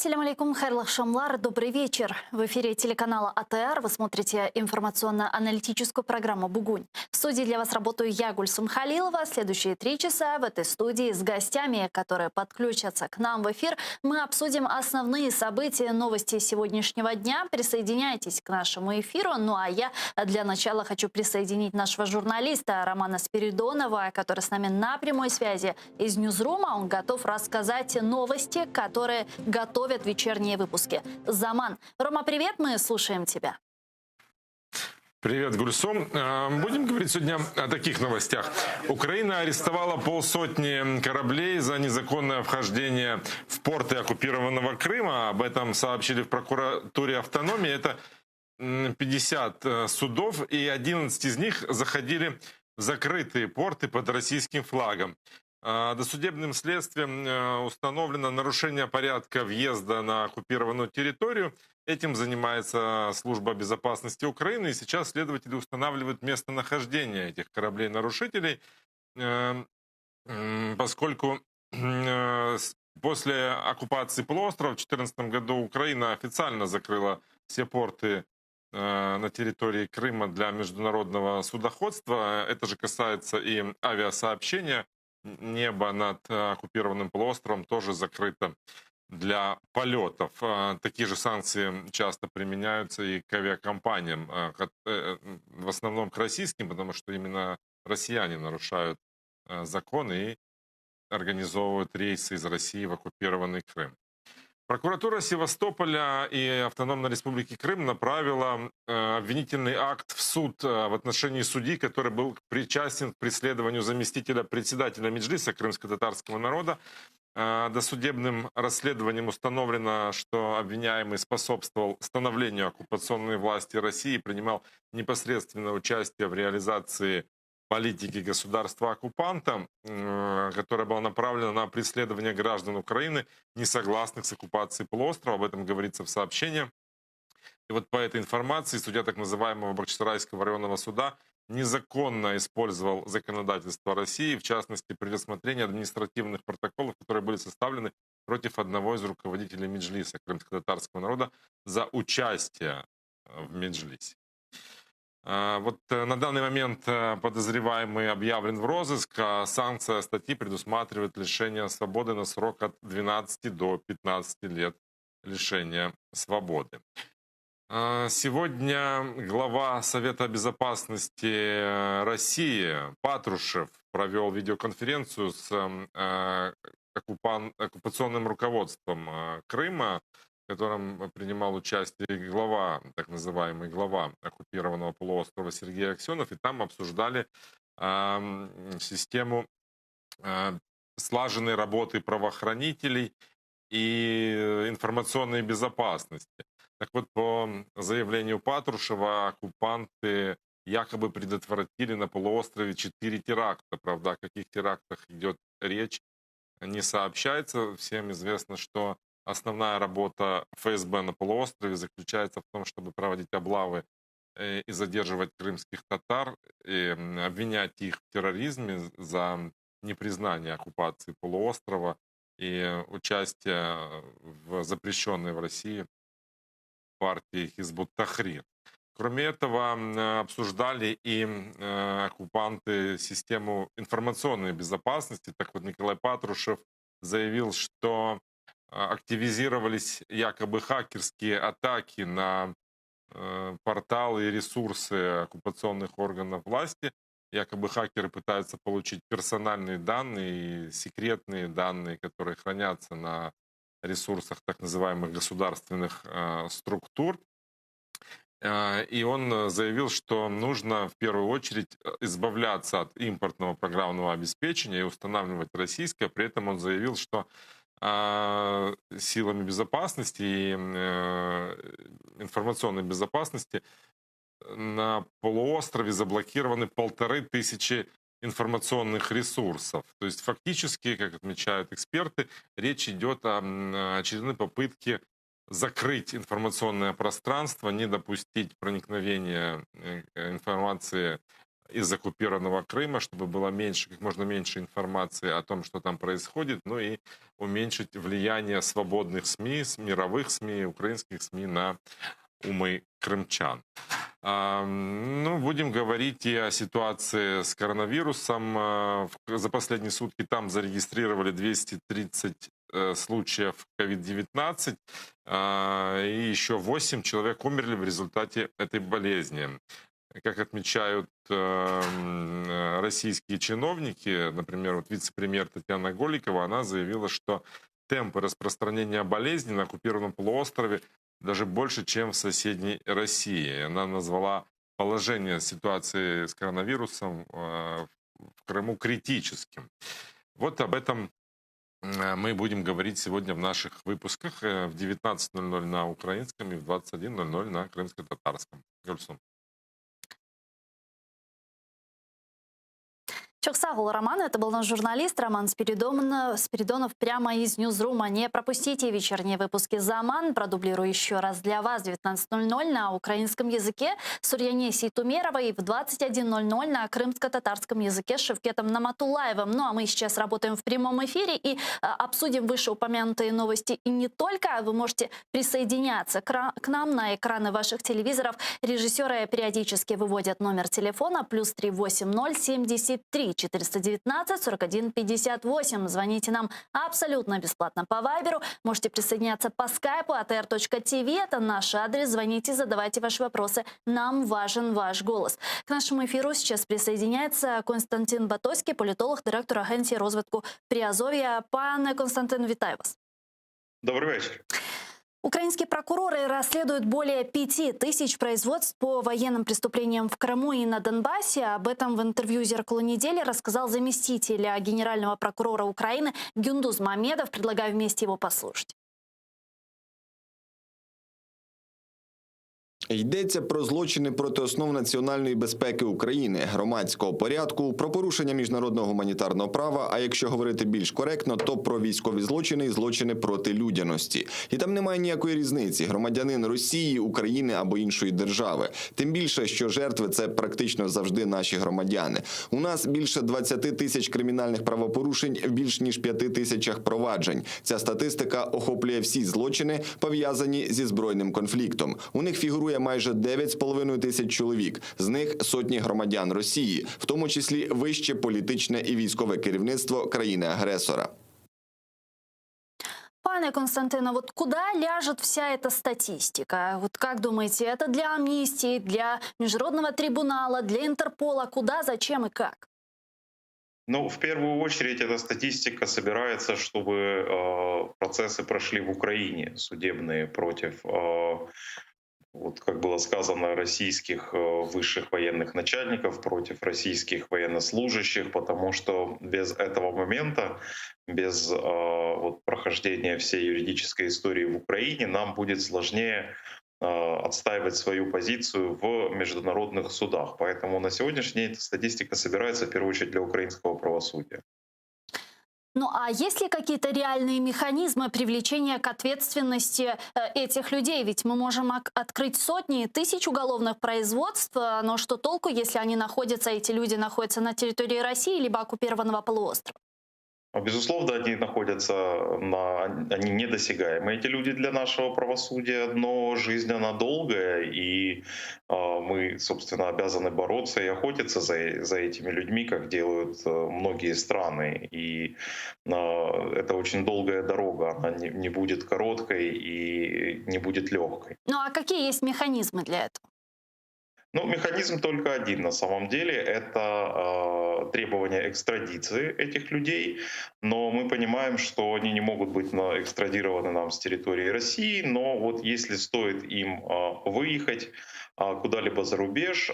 Ассаляму алейкум, хайрлах шамлар, добрый вечер. В эфире телеканала АТР вы смотрите информационно-аналитическую программу «Бугунь». В студии для вас работаю я, Гульсум Халилова. Следующие 3 часа в этой студии с гостями, которые подключатся к нам в эфир, мы обсудим основные события, новости сегодняшнего дня. Присоединяйтесь к нашему эфиру. Ну а я для начала хочу присоединить нашего журналиста Романа Спиридонова, который с нами на прямой связи из Ньюзрума. Он готов рассказать новости, которые готовят вечерние выпуски. Заман. Рома, привет, мы слушаем тебя. Привет, Гульсум. Будем говорить сегодня о таких новостях. Украина арестовала полсотни кораблей за незаконное вхождение в порты оккупированного Крыма. Об этом сообщили в прокуратуре автономии. Это 50 судов, и 11 из них заходили в закрытые порты под российским флагом. Досудебным следствием установлено нарушение порядка въезда на оккупированную территорию. Этим занимается Служба безопасности Украины. И сейчас следователи устанавливают местонахождение этих кораблей-нарушителей, поскольку после оккупации полуострова в 2014 году Украина официально закрыла все порты на территории Крыма для международного судоходства. Это же касается и авиасообщения. Небо над оккупированным полуостровом тоже закрыто для полетов. Такие же санкции часто применяются и к авиакомпаниям, в основном к российским, потому что именно россияне нарушают законы и организовывают рейсы из России в оккупированный Крым. Прокуратура Севастополя и Автономной Республики Крым направила обвинительный акт в суд в отношении судьи, который был причастен к преследованию заместителя председателя Меджлиса крымско-татарского народа. Досудебным расследованием установлено, что обвиняемый способствовал становлению оккупационной власти России и принимал непосредственное участие в реализации политики государства-оккупанта, которая была направлена на преследование граждан Украины, не согласных с оккупацией полуострова. Об этом говорится в сообщении. И вот по этой информации судья так называемого Бахчисарайского районного суда незаконно использовал законодательство России, в частности, при рассмотрении административных протоколов, которые были составлены против одного из руководителей Меджлиса крымско-татарского народа за участие в Меджлисе. Вот на данный момент подозреваемый объявлен в розыск, а санкция статьи предусматривает лишение свободы на срок от 12 до 15 лет лишения свободы. Сегодня глава Совета безопасности России Патрушев провел видеоконференцию с оккупационным руководством Крыма, в котором принимал участие глава, так называемый глава оккупированного полуострова Сергей Аксенов, и там обсуждали систему слаженной работы правоохранителей и информационной безопасности. Так вот, по заявлению Патрушева, оккупанты якобы предотвратили на полуострове 4 теракта. Правда, о каких терактах идет речь, не сообщается. Всем известно, что основная работа ФСБ на полуострове заключается в том, чтобы проводить облавы и задерживать крымских татар, и обвинять их в терроризме за непризнание оккупации полуострова и участие в запрещенной в России партии Хизбут-Тахрир. Кроме этого, обсуждали и оккупанты систему информационной безопасности. Так вот, Николай Патрушев заявил, что активизировались якобы хакерские атаки на порталы и ресурсы оккупационных органов власти. Якобы хакеры пытаются получить персональные данные и секретные данные, которые хранятся на ресурсах так называемых государственных структур. И он заявил, что нужно в первую очередь избавляться от импортного программного обеспечения и устанавливать российское. При этом он заявил, что силами безопасности и информационной безопасности на полуострове заблокированы 1500 информационных ресурсов. То есть фактически, как отмечают эксперты, речь идет о очередной попытке закрыть информационное пространство, не допустить проникновения информации из оккупированного Крыма, чтобы было меньше, как можно меньше информации о том, что там происходит, ну и уменьшить влияние свободных СМИ, мировых СМИ, украинских СМИ на умы крымчан. Ну, будем говорить и о ситуации с коронавирусом. За последние сутки там зарегистрировали 230 случаев COVID-19, и еще 8 человек умерли в результате этой болезни. Как отмечают российские чиновники, например, вот вице-премьер Татьяна Голикова, она заявила, что темпы распространения болезни на оккупированном полуострове даже больше, чем в соседней России. Она назвала положение ситуации с коронавирусом в Крыму критическим. Вот об этом мы будем говорить сегодня в наших выпусках в 19:00 на украинском и в 21:00 на крымско-татарском. Гульсум. Чоксагул Роман, это был наш журналист Роман Спиридонов прямо из Ньюзрума. Не пропустите вечерние выпуски «Заман». Продублирую еще раз для вас в 19:00 на украинском языке с Урьяне Сейтумеровой и в 21:00 на крымско-татарском языке с Шевкетом Наматулаевым. Ну а мы сейчас работаем в прямом эфире и обсудим вышеупомянутые новости и не только. Вы можете присоединяться к нам на экраны ваших телевизоров. Режиссеры периодически выводят номер телефона +3 80 73 419 41 58. Звоните нам абсолютно бесплатно по Вайберу. Можете присоединяться по скайпу atr.tv. Это наш адрес. Звоните, задавайте ваши вопросы. Нам важен ваш голос. К нашему эфиру сейчас присоединяется Константин Батоський, политолог, директор агенції розвитку Приазов'я. Пане Константин, вітаю вас. Добрый вечер. Украинские прокуроры расследуют более 5000 производств по военным преступлениям в Крыму и на Донбассе. Об этом в интервью «Зеркалу недели» рассказал заместитель генерального прокурора Украины Гюндуз Мамедов. Предлагаю вместе его послушать. Йдеться про злочини проти основ національної безпеки України, громадського порядку, про порушення міжнародного гуманітарного права, а якщо говорити більш коректно, то про військові злочини і злочини проти людяності. І там немає ніякої різниці – громадянин Росії, України або іншої держави. Тим більше, що жертви – це практично завжди наші громадяни. У нас більше 20 тисяч кримінальних правопорушень в більш ніж 5 тисячах проваджень. Ця статистика охоплює всі злочини, пов'язані зі збройним конфліктом. У них фігурує майже 9,5 тисяч чоловік, з них сотні громадян Росії, в тому числі вище політичне і військове керівництво країни-агресора. Пане Константине, вот куда ляжет вся эта статистика? Вот как думаете, это для амнистии, для международного трибунала, для Интерпола? Куда, зачем и как? Ну, в первую очередь, эта статистика собирается, чтобы процессы прошли в Украине, судебные против, вот как было сказано, российских высших военных начальников, против российских военнослужащих, потому что без этого момента, без вот, прохождения всей юридической истории в Украине, нам будет сложнее отстаивать свою позицию в международных судах. Поэтому на сегодняшний день эта статистика собирается в первую очередь для украинского правосудия. Ну а есть ли какие-то реальные механизмы привлечения к ответственности этих людей? Ведь мы можем открыть сотни, тысяч уголовных производств, но что толку, если эти люди находятся на территории России либо оккупированного полуострова? Безусловно, они недосягаемы, эти люди, для нашего правосудия, но жизнь, она долгая, и мы, собственно, обязаны бороться и охотиться за этими людьми, как делают многие страны. И это очень долгая дорога, она не будет короткой и не будет легкой. Ну а какие есть механизмы для этого? Ну, механизм только один на самом деле. Это требование экстрадиции этих людей. Но мы понимаем, что они не могут быть экстрадированы нам с территории России. Но вот если стоит им выехать куда-либо за рубеж,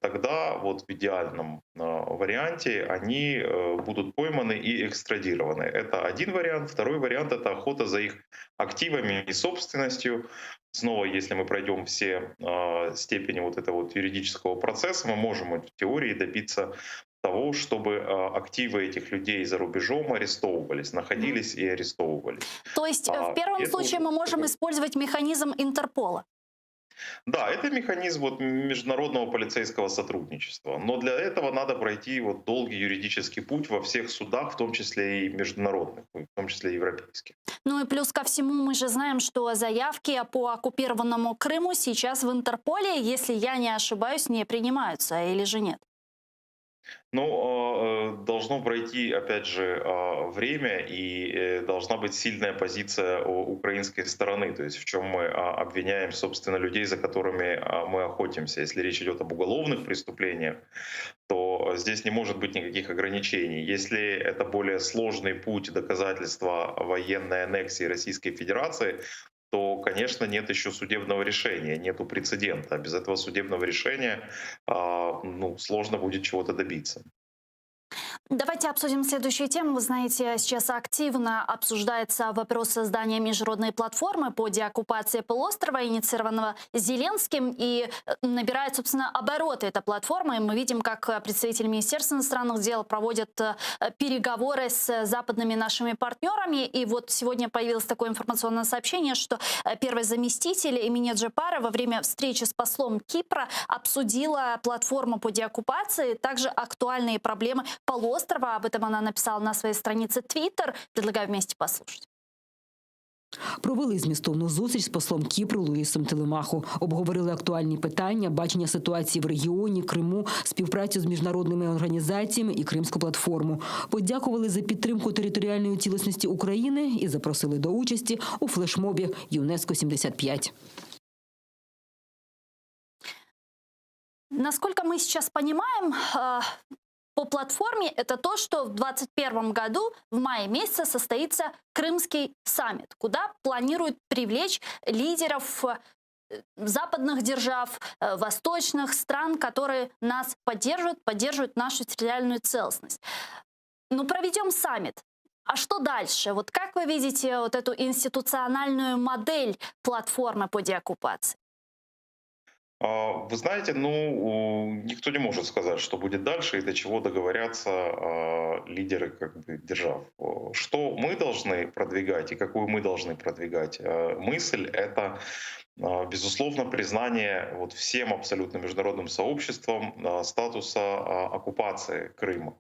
тогда вот в идеальном варианте они будут пойманы и экстрадированы. Это один вариант. Второй вариант — это охота за их активами и собственностью. Снова, если мы пройдем все степени вот этого вот юридического процесса, мы можем в теории добиться того, чтобы активы этих людей за рубежом арестовывались, находились и арестовывались. То есть в первом случае мы можем использовать механизм Интерпола? Да, это механизм вот международного полицейского сотрудничества. Но для этого надо пройти вот долгий юридический путь во всех судах, в том числе и международных, в том числе и европейских. Ну и плюс ко всему мы же знаем, что заявки по оккупированному Крыму сейчас в Интерполе, если я не ошибаюсь, не принимаются, или же нет? Ну, должно пройти, опять же, время, и должна быть сильная позиция украинской стороны, то есть в чем мы обвиняем, собственно, людей, за которыми мы охотимся. Если речь идет об уголовных преступлениях, то здесь не может быть никаких ограничений. Если это более сложный путь доказательства военной аннексии Российской Федерации, то, конечно, нет еще судебного решения, нету прецедента. Без этого судебного решения ну, сложно будет чего-то добиться. Давайте обсудим следующую тему. Вы знаете, сейчас активно обсуждается вопрос создания международной платформы по деоккупации полуострова, инициированного Зеленским, и набирает, собственно, обороты эта платформа. И мы видим, как представители Министерства иностранных дел проводят переговоры с западными нашими партнерами. И вот сегодня появилось такое информационное сообщение, что первый заместитель Эмине Джапара во время встречи с послом Кипра обсудила платформу по деоккупации, также актуальные проблемы полуострова. Об этом она написала на своей странице Twitter. Предлагаю вместе послушать. Провели змістовну зустріч з послом Кіпру Луїсом Телемаху. Обговорили актуальні питання, бачення ситуації в регіоні, Криму, співпрацю з міжнародними організаціями і Кримську платформу. Подякували за підтримку територіальної цілісності України і запросили до участі у флешмобі ЮНЕСКО-75. Насколько мы сейчас понимаем, по платформе это то, что в 2021 году в мае месяце состоится Крымский саммит, куда планируют привлечь лидеров западных держав, восточных стран, которые нас поддерживают нашу территориальную целостность. Ну, проведем саммит. А что дальше? Вот как вы видите вот эту институциональную модель платформы по деоккупации? Вы знаете, ну, никто не может сказать, что будет дальше и до чего договорятся лидеры как бы, держав. Что мы должны продвигать и какую мы должны продвигать? Мысль — это, безусловно, признание вот всем абсолютно международным сообществом статуса оккупации Крыма.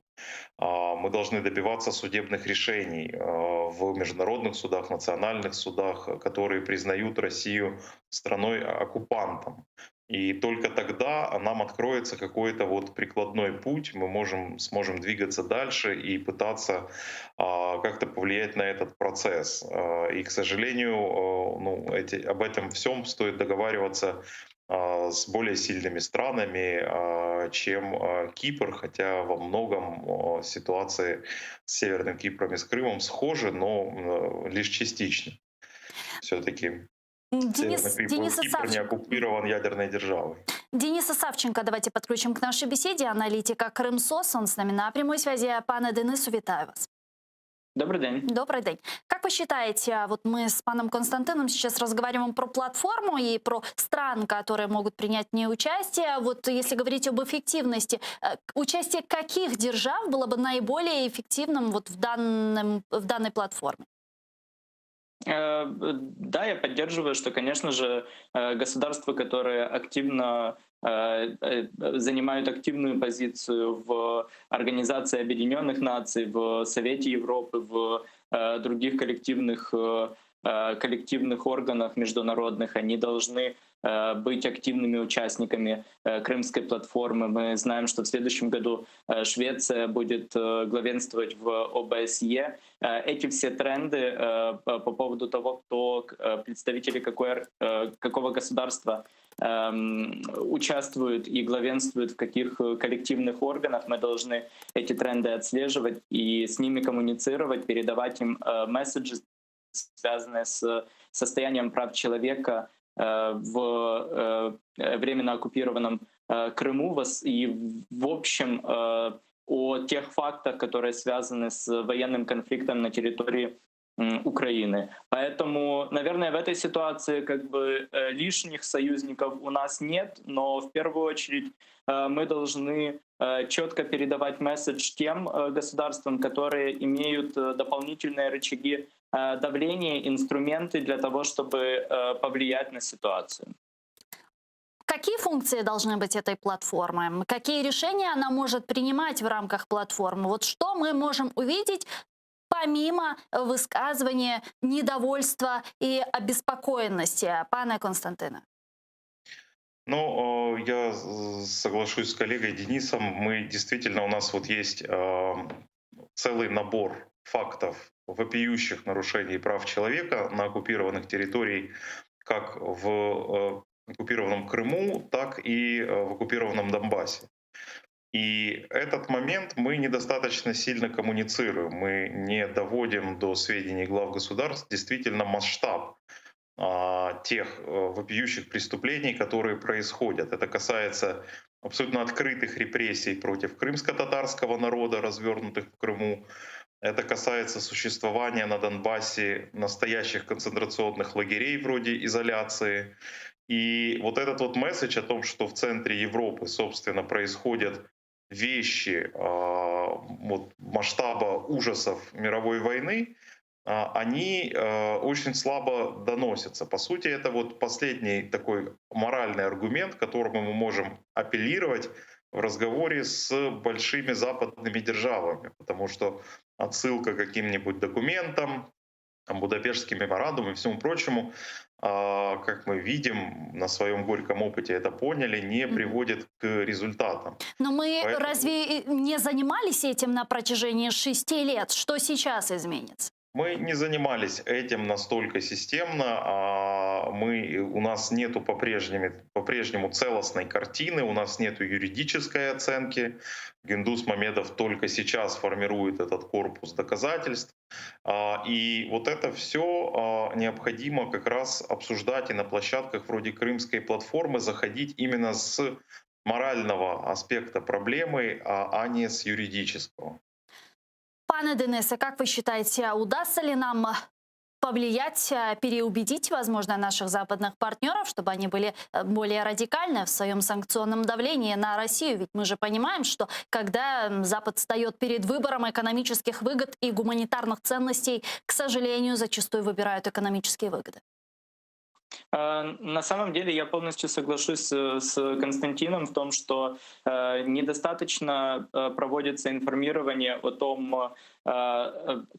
Мы должны добиваться судебных решений в международных судах, национальных судах, которые признают Россию страной-оккупантом. И только тогда нам откроется какой-то вот прикладной путь, мы сможем двигаться дальше и пытаться как-то повлиять на этот процесс. И, к сожалению, ну, об этом всем стоит договариваться с более сильными странами, чем Кипр, хотя во многом ситуации с Северным Кипром и с Крымом схожи, но лишь частично. Все-таки Дениса Кипр не оккупирован ядерной державой. Дениса Савченко давайте подключим к нашей беседе. Аналитика Крымсос, он с нами на прямой связи. Пане Денису, вітаю вас. Добрый день. Добрый день. Как вы считаете, вот мы с паном Константином сейчас разговариваем про платформу и про стран, которые могут принять в ней участие. Вот если говорить об эффективности, участие каких держав было бы наиболее эффективным вот в данной платформе? Да, я поддерживаю, что, конечно же, государства, которые активно занимают активную позицию в Организации Объединенных Наций, в Совете Европы, в других коллективных органах международных, они должны быть активными участниками Крымской платформы. Мы знаем, что в следующем году Швеция будет главенствовать в ОБСЕ. Эти все тренды по поводу того, кто представители какого государства участвуют и главенствуют в каких коллективных органах, мы должны эти тренды отслеживать и с ними коммуницировать, передавать им месседжи, связанные с состоянием прав человека в временно оккупированном Крыму и в общем о тех фактах, которые связаны с военным конфликтом на территории Украины. Поэтому, наверное, в этой ситуации как бы лишних союзников у нас нет, но в первую очередь мы должны четко передавать месседж тем государствам, которые имеют дополнительные рычаги давления, инструменты для того, чтобы повлиять на ситуацию. Какие функции должны быть этой платформы? Какие решения она может принимать в рамках платформы? Вот что мы можем увидеть помимо высказывания недовольства и обеспокоенности, пане Константине? Ну, я соглашусь с коллегой Денисом. Мы действительно, у нас вот есть целый набор фактов вопиющих нарушений прав человека на оккупированных территориях, как в оккупированном Крыму, так и в оккупированном Донбассе. И этот момент мы недостаточно сильно коммуницируем, мы не доводим до сведений глав государств действительно масштаб тех вопиющих преступлений, которые происходят. Это касается абсолютно открытых репрессий против крымско-татарского народа, развернутых в Крыму. Это касается существования на Донбассе настоящих концентрационных лагерей вроде изоляции. И вот этот вот месседж о том, что в центре Европы, собственно, происходят вещи вот, масштаба ужасов мировой войны, они очень слабо доносятся. По сути, это вот последний такой моральный аргумент, к которому мы можем апеллировать в разговоре с большими западными державами, потому что отсылка к каким-нибудь документам, там, Будапештский меморандум и всему прочему, как мы видим, на своем горьком опыте это поняли, не приводит к результатам. Но мы Поэтому- разве не занимались этим на протяжении 6 лет? Что сейчас изменится? Мы не занимались этим настолько системно, у нас нету по-прежнему целостной картины, у нас нету юридической оценки. Гендус Мамедов только сейчас формирует этот корпус доказательств. И вот это все необходимо как раз обсуждать и на площадках вроде Крымской платформы, заходить именно с морального аспекта проблемы, а не с юридического. Пане Денисе, как вы считаете, удастся ли нам повлиять, переубедить, возможно, наших западных партнеров, чтобы они были более радикальны в своем санкционном давлении на Россию? Ведь мы же понимаем, что когда Запад встает перед выбором экономических выгод и гуманитарных ценностей, к сожалению, зачастую выбирают экономические выгоды. На самом деле я полностью соглашусь с Константином в том, что недостаточно проводится информирование о том,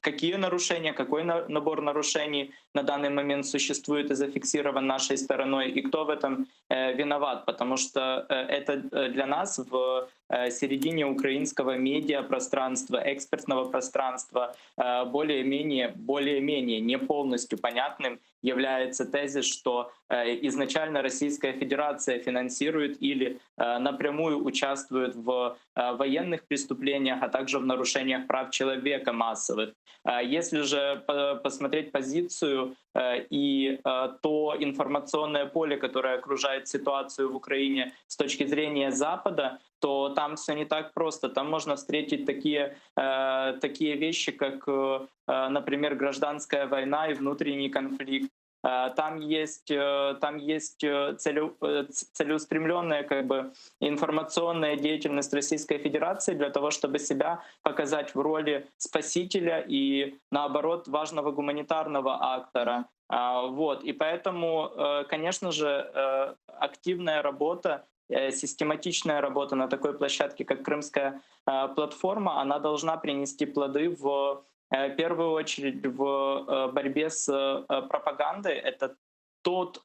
какие нарушения, какой набор нарушений на данный момент существует и зафиксирован нашей стороной, и кто в этом виноват, потому что это для нас в середине украинского медиапространства, экспертного пространства более-менее не полностью понятным является тезис, что изначально Российская Федерация финансирует или напрямую участвует в военных преступлениях, а также в нарушениях прав человека массовых. Если же посмотреть позицию и то информационное поле, которое окружает ситуацию в Украине с точки зрения Запада, то там все не так просто. Там можно встретить такие вещи, как, например, гражданская война и внутренний конфликт. Там есть целеустремленная информационная деятельность Российской Федерации для того, чтобы себя показать в роли спасителя и, наоборот, важного гуманитарного актора. Вот. И поэтому, конечно же, активная работа, систематичная работа на такой площадке, как Крымская платформа, она должна принести плоды в первую очередь в борьбе с пропагандой. Это тот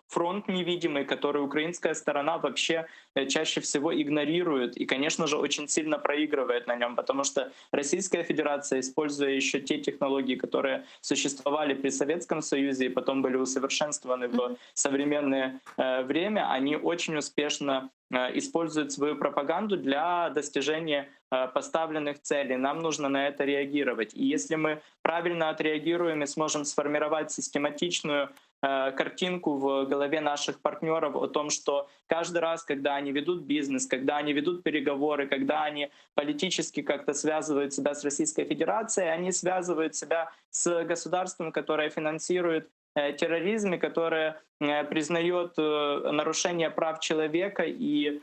фронт невидимый, который украинская сторона вообще чаще всего игнорирует и, конечно же, очень сильно проигрывает на нем, потому что Российская Федерация, используя еще те технологии, которые существовали при Советском Союзе и потом были усовершенствованы в современное время, они очень успешно используют свою пропаганду для достижения поставленных целей. Нам нужно на это реагировать. И если мы правильно отреагируем и сможем сформировать систематичную картинку в голове наших партнеров о том, что каждый раз, когда они ведут бизнес, когда они ведут переговоры, когда они политически как-то связывают себя с Российской Федерацией, они связывают себя с государством, которое финансирует терроризм, которое признает нарушение прав человека и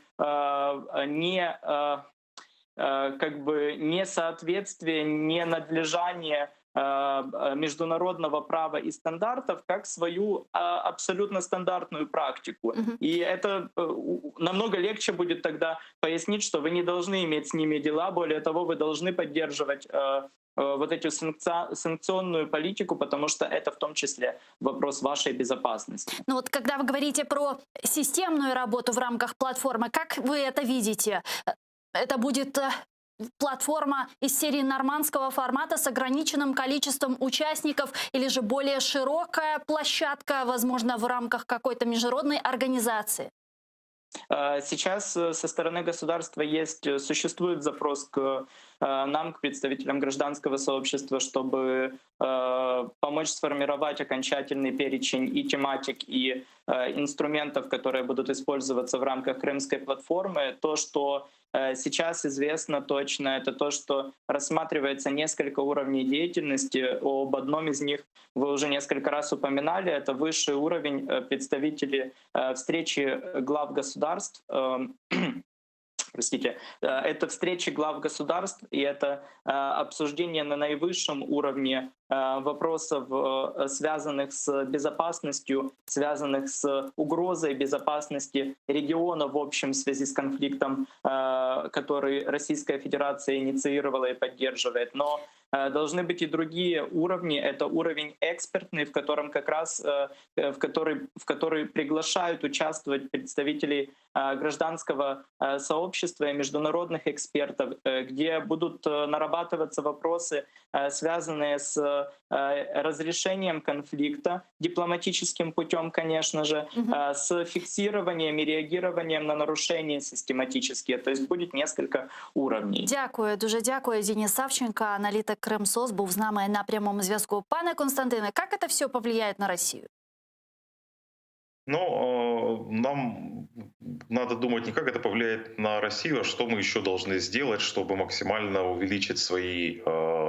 несоответствие, ненадлежание международного права и стандартов как свою абсолютно стандартную практику. И это намного легче будет тогда пояснить, что вы не должны иметь с ними дела, более того, вы должны поддерживать вот эту санкционную политику, потому что это в том числе вопрос вашей безопасности. Ну вот когда вы говорите про системную работу в рамках платформы, как вы это видите? Это будет платформа из серии нормандского формата с ограниченным количеством участников или же более широкая площадка, возможно, в рамках какой-то международной организации? Сейчас со стороны государства существует запрос к нам, к представителям гражданского сообщества, чтобы помочь сформировать окончательный перечень и тематик, и инструментов, которые будут использоваться в рамках Крымской платформы. То, что сейчас известно точно, это то, что рассматривается несколько уровней деятельности. Об одном из них вы уже несколько раз упоминали. Это высший уровень представителей встречи глав государств. Простите, это встречи глав государств, и это обсуждение на наивысшем уровне вопросов, связанных с безопасностью, связанных с угрозой безопасности региона в общем в связи с конфликтом, который Российская Федерация инициировала и поддерживает. Но должны быть и другие уровни. Это уровень экспертный, в котором как раз в который приглашают участвовать представителей гражданского сообщества и международных экспертов, где будут нарабатываться вопросы, связанные с разрешением конфликта дипломатическим путем, конечно же, с фиксированием и реагированием на нарушения систематические. То есть будет несколько уровней. Дякую, дуже дякую. Денис Савченко, аналітик Кримсоц, був з нами на прямому зв'язку. Пане Константине, как это все повлияет на Россию? Ну, нам надо думать не как это повлияет на Россию, а что мы еще должны сделать, чтобы максимально увеличить свои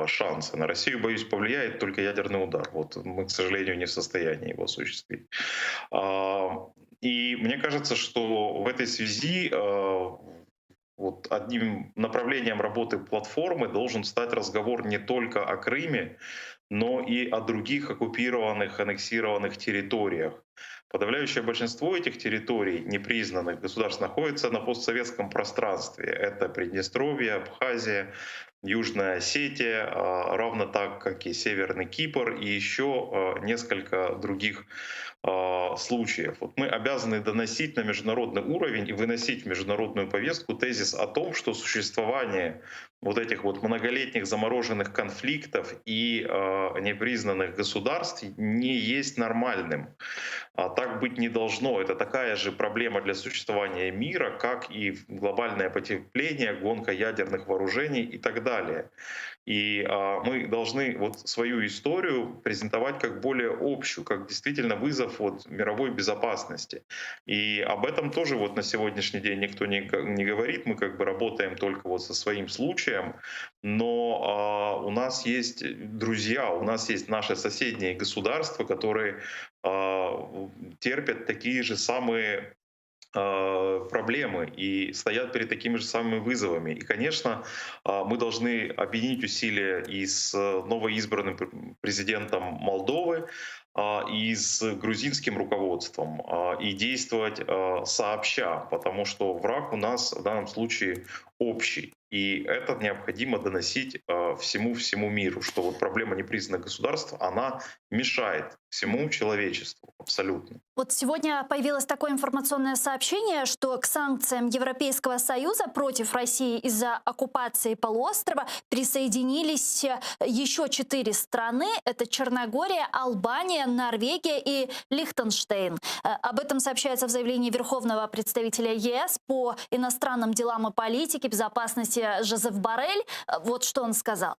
шансы. На Россию, боюсь, повлияет только ядерный удар. Вот мы, к сожалению, не в состоянии его осуществить. И мне кажется, что в этой связи вот одним направлением работы платформы должен стать разговор не только о Крыме, но и о других оккупированных, аннексированных территориях. Подавляющее большинство этих территорий, непризнанных государств, находится на постсоветском пространстве. Это Приднестровье, Абхазия, Южная Осетия, равно так, как и Северный Кипр и еще несколько других случаев. Вот мы обязаны доносить на международный уровень и выносить в международную повестку тезис о том, что существование вот этих вот многолетних замороженных конфликтов и непризнанных государств не есть нормальным. Так быть не должно. Это такая же проблема для существования мира, как и глобальное потепление, гонка ядерных вооружений и так далее. И мы должны вот свою историю презентовать как более общую, как действительно вызов вот мировой безопасности. И об этом тоже вот на сегодняшний день никто не говорит. Мы как бы работаем только вот со своим случаем, но у нас есть друзья, у нас есть наши соседние государства, которые терпят такие же самые проблемы и стоят перед такими же самыми вызовами. И, конечно, мы должны объединить усилия и с новоизбранным президентом Молдовы, и с грузинским руководством, и действовать сообща, потому что враг у нас в данном случае общий. И это необходимо доносить всему миру, что вот проблема непризнанных государств, она мешает всему человечеству абсолютно. Вот сегодня появилось такое информационное сообщение, что к санкциям Европейского Союза против России из-за оккупации полуострова присоединились еще 4 страны. Это Черногория, Албания, Норвегия и Лихтенштейн. Об этом сообщается в заявлении Верховного представителя ЕС по иностранным делам и политике безопасности Жозеф Боррель. Вот что он сказал.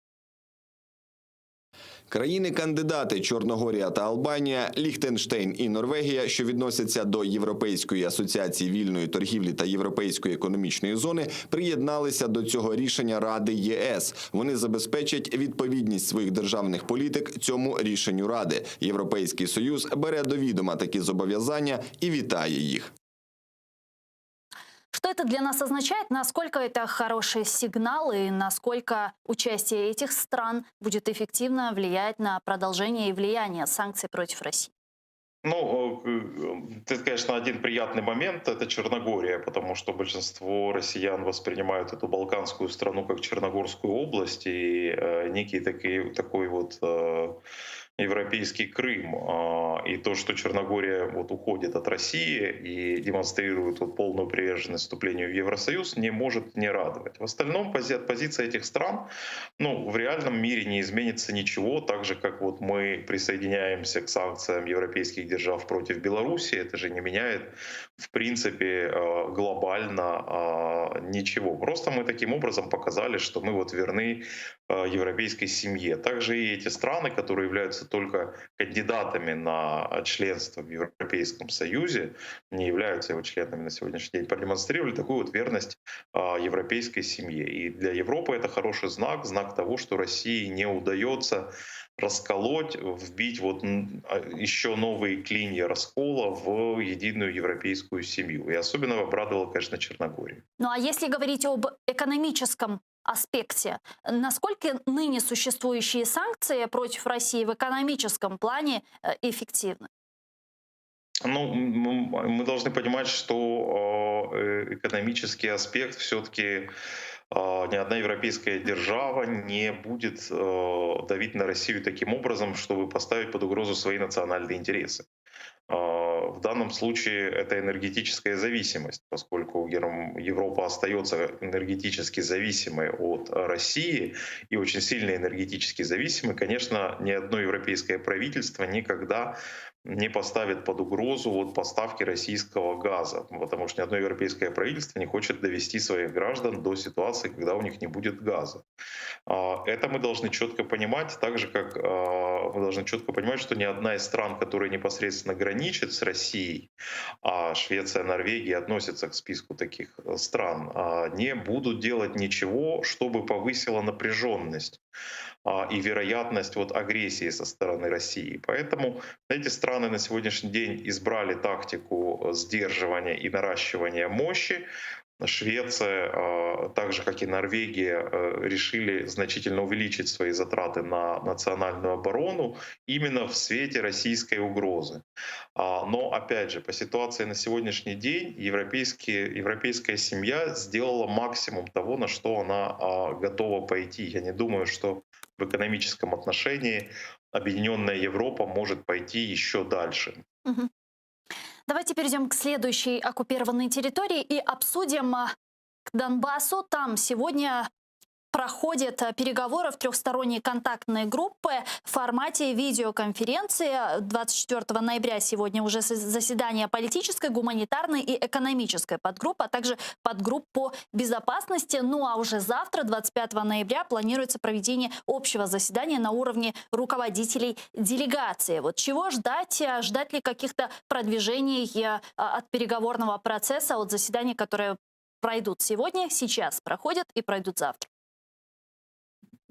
Країни-кандидати Чорногорія та Албанія, Ліхтенштейн і Норвегія, що відносяться до Європейської асоціації вільної торгівлі та Європейської економічної зони, приєдналися до цього рішення Ради ЄС. Вони забезпечать відповідність своїх державних політик цьому рішенню Ради. Європейський Союз бере до відома такі зобов'язання і вітає їх. Что это для нас означает? Насколько это хороший сигнал и насколько участие этих стран будет эффективно влиять на продолжение и влияние санкций против России? Ну, это, конечно, один приятный момент — это Черногория, потому что большинство россиян воспринимают эту балканскую страну как Черногорскую область и некий такой вот европейский Крым. И то, что Черногория вот уходит от России и демонстрирует вот полную приверженность вступлению в Евросоюз, не может не радовать. В остальном позиция этих стран, ну, в реальном мире не изменится ничего, так же, как вот мы присоединяемся к санкциям европейских держав против Беларуси, это же не меняет, в принципе, глобально ничего. Просто мы таким образом показали, что мы вот верны европейской семье. Также и эти страны, которые являются только кандидатами на членство в Европейском Союзе, не являются его членами на сегодняшний день, продемонстрировали такую вот верность европейской семье. И для Европы это хороший знак, знак того, что России не удается расколоть, вбить вот еще новые клинья раскола в единую европейскую семью. И особенно обрадовала, конечно, Черногория. Ну а если говорить об экономическом аспекте, насколько ныне существующие санкции против России в экономическом плане эффективны? Ну, мы должны понимать, что экономический аспект все-таки ни одна европейская держава не будет давить на Россию таким образом, чтобы поставить под угрозу свои национальные интересы. В данном случае это энергетическая зависимость, поскольку Европа остается энергетически зависимой от России и очень сильно энергетически зависимой. Конечно, ни одно европейское правительство никогда не поставит под угрозу вот поставки российского газа, потому что ни одно европейское правительство не хочет довести своих граждан до ситуации, когда у них не будет газа. Это мы должны четко понимать, так же как мы должны четко понимать, что ни одна из стран, которые непосредственно граничат с Россией, а Швеция, Норвегия относятся к списку таких стран, не будут делать ничего, чтобы повысило напряженность и вероятность вот агрессии со стороны России. Поэтому эти страны на сегодняшний день избрали тактику сдерживания и наращивания мощи. Швеция, так же как и Норвегия, решили значительно увеличить свои затраты на национальную оборону именно в свете российской угрозы. Но, опять же, по ситуации на сегодняшний день европейская семья сделала максимум того, на что она готова пойти. Я не думаю, что в экономическом отношении объединенная Европа может пойти еще дальше. Мгм. Давайте перейдем к следующей оккупированной территории и обсудим к Донбассу. Там сегодня проходят переговоры в трехсторонней контактной группы в формате видеоконференции. 24 ноября сегодня уже заседание политической, гуманитарной и экономической подгруппы, а также подгрупп по безопасности. Ну а уже завтра, 25 ноября, планируется проведение общего заседания на уровне руководителей делегации. Вот чего ждать? Ждать ли каких-то продвижений от переговорного процесса, от заседаний, которые пройдут сегодня, сейчас проходят и пройдут завтра?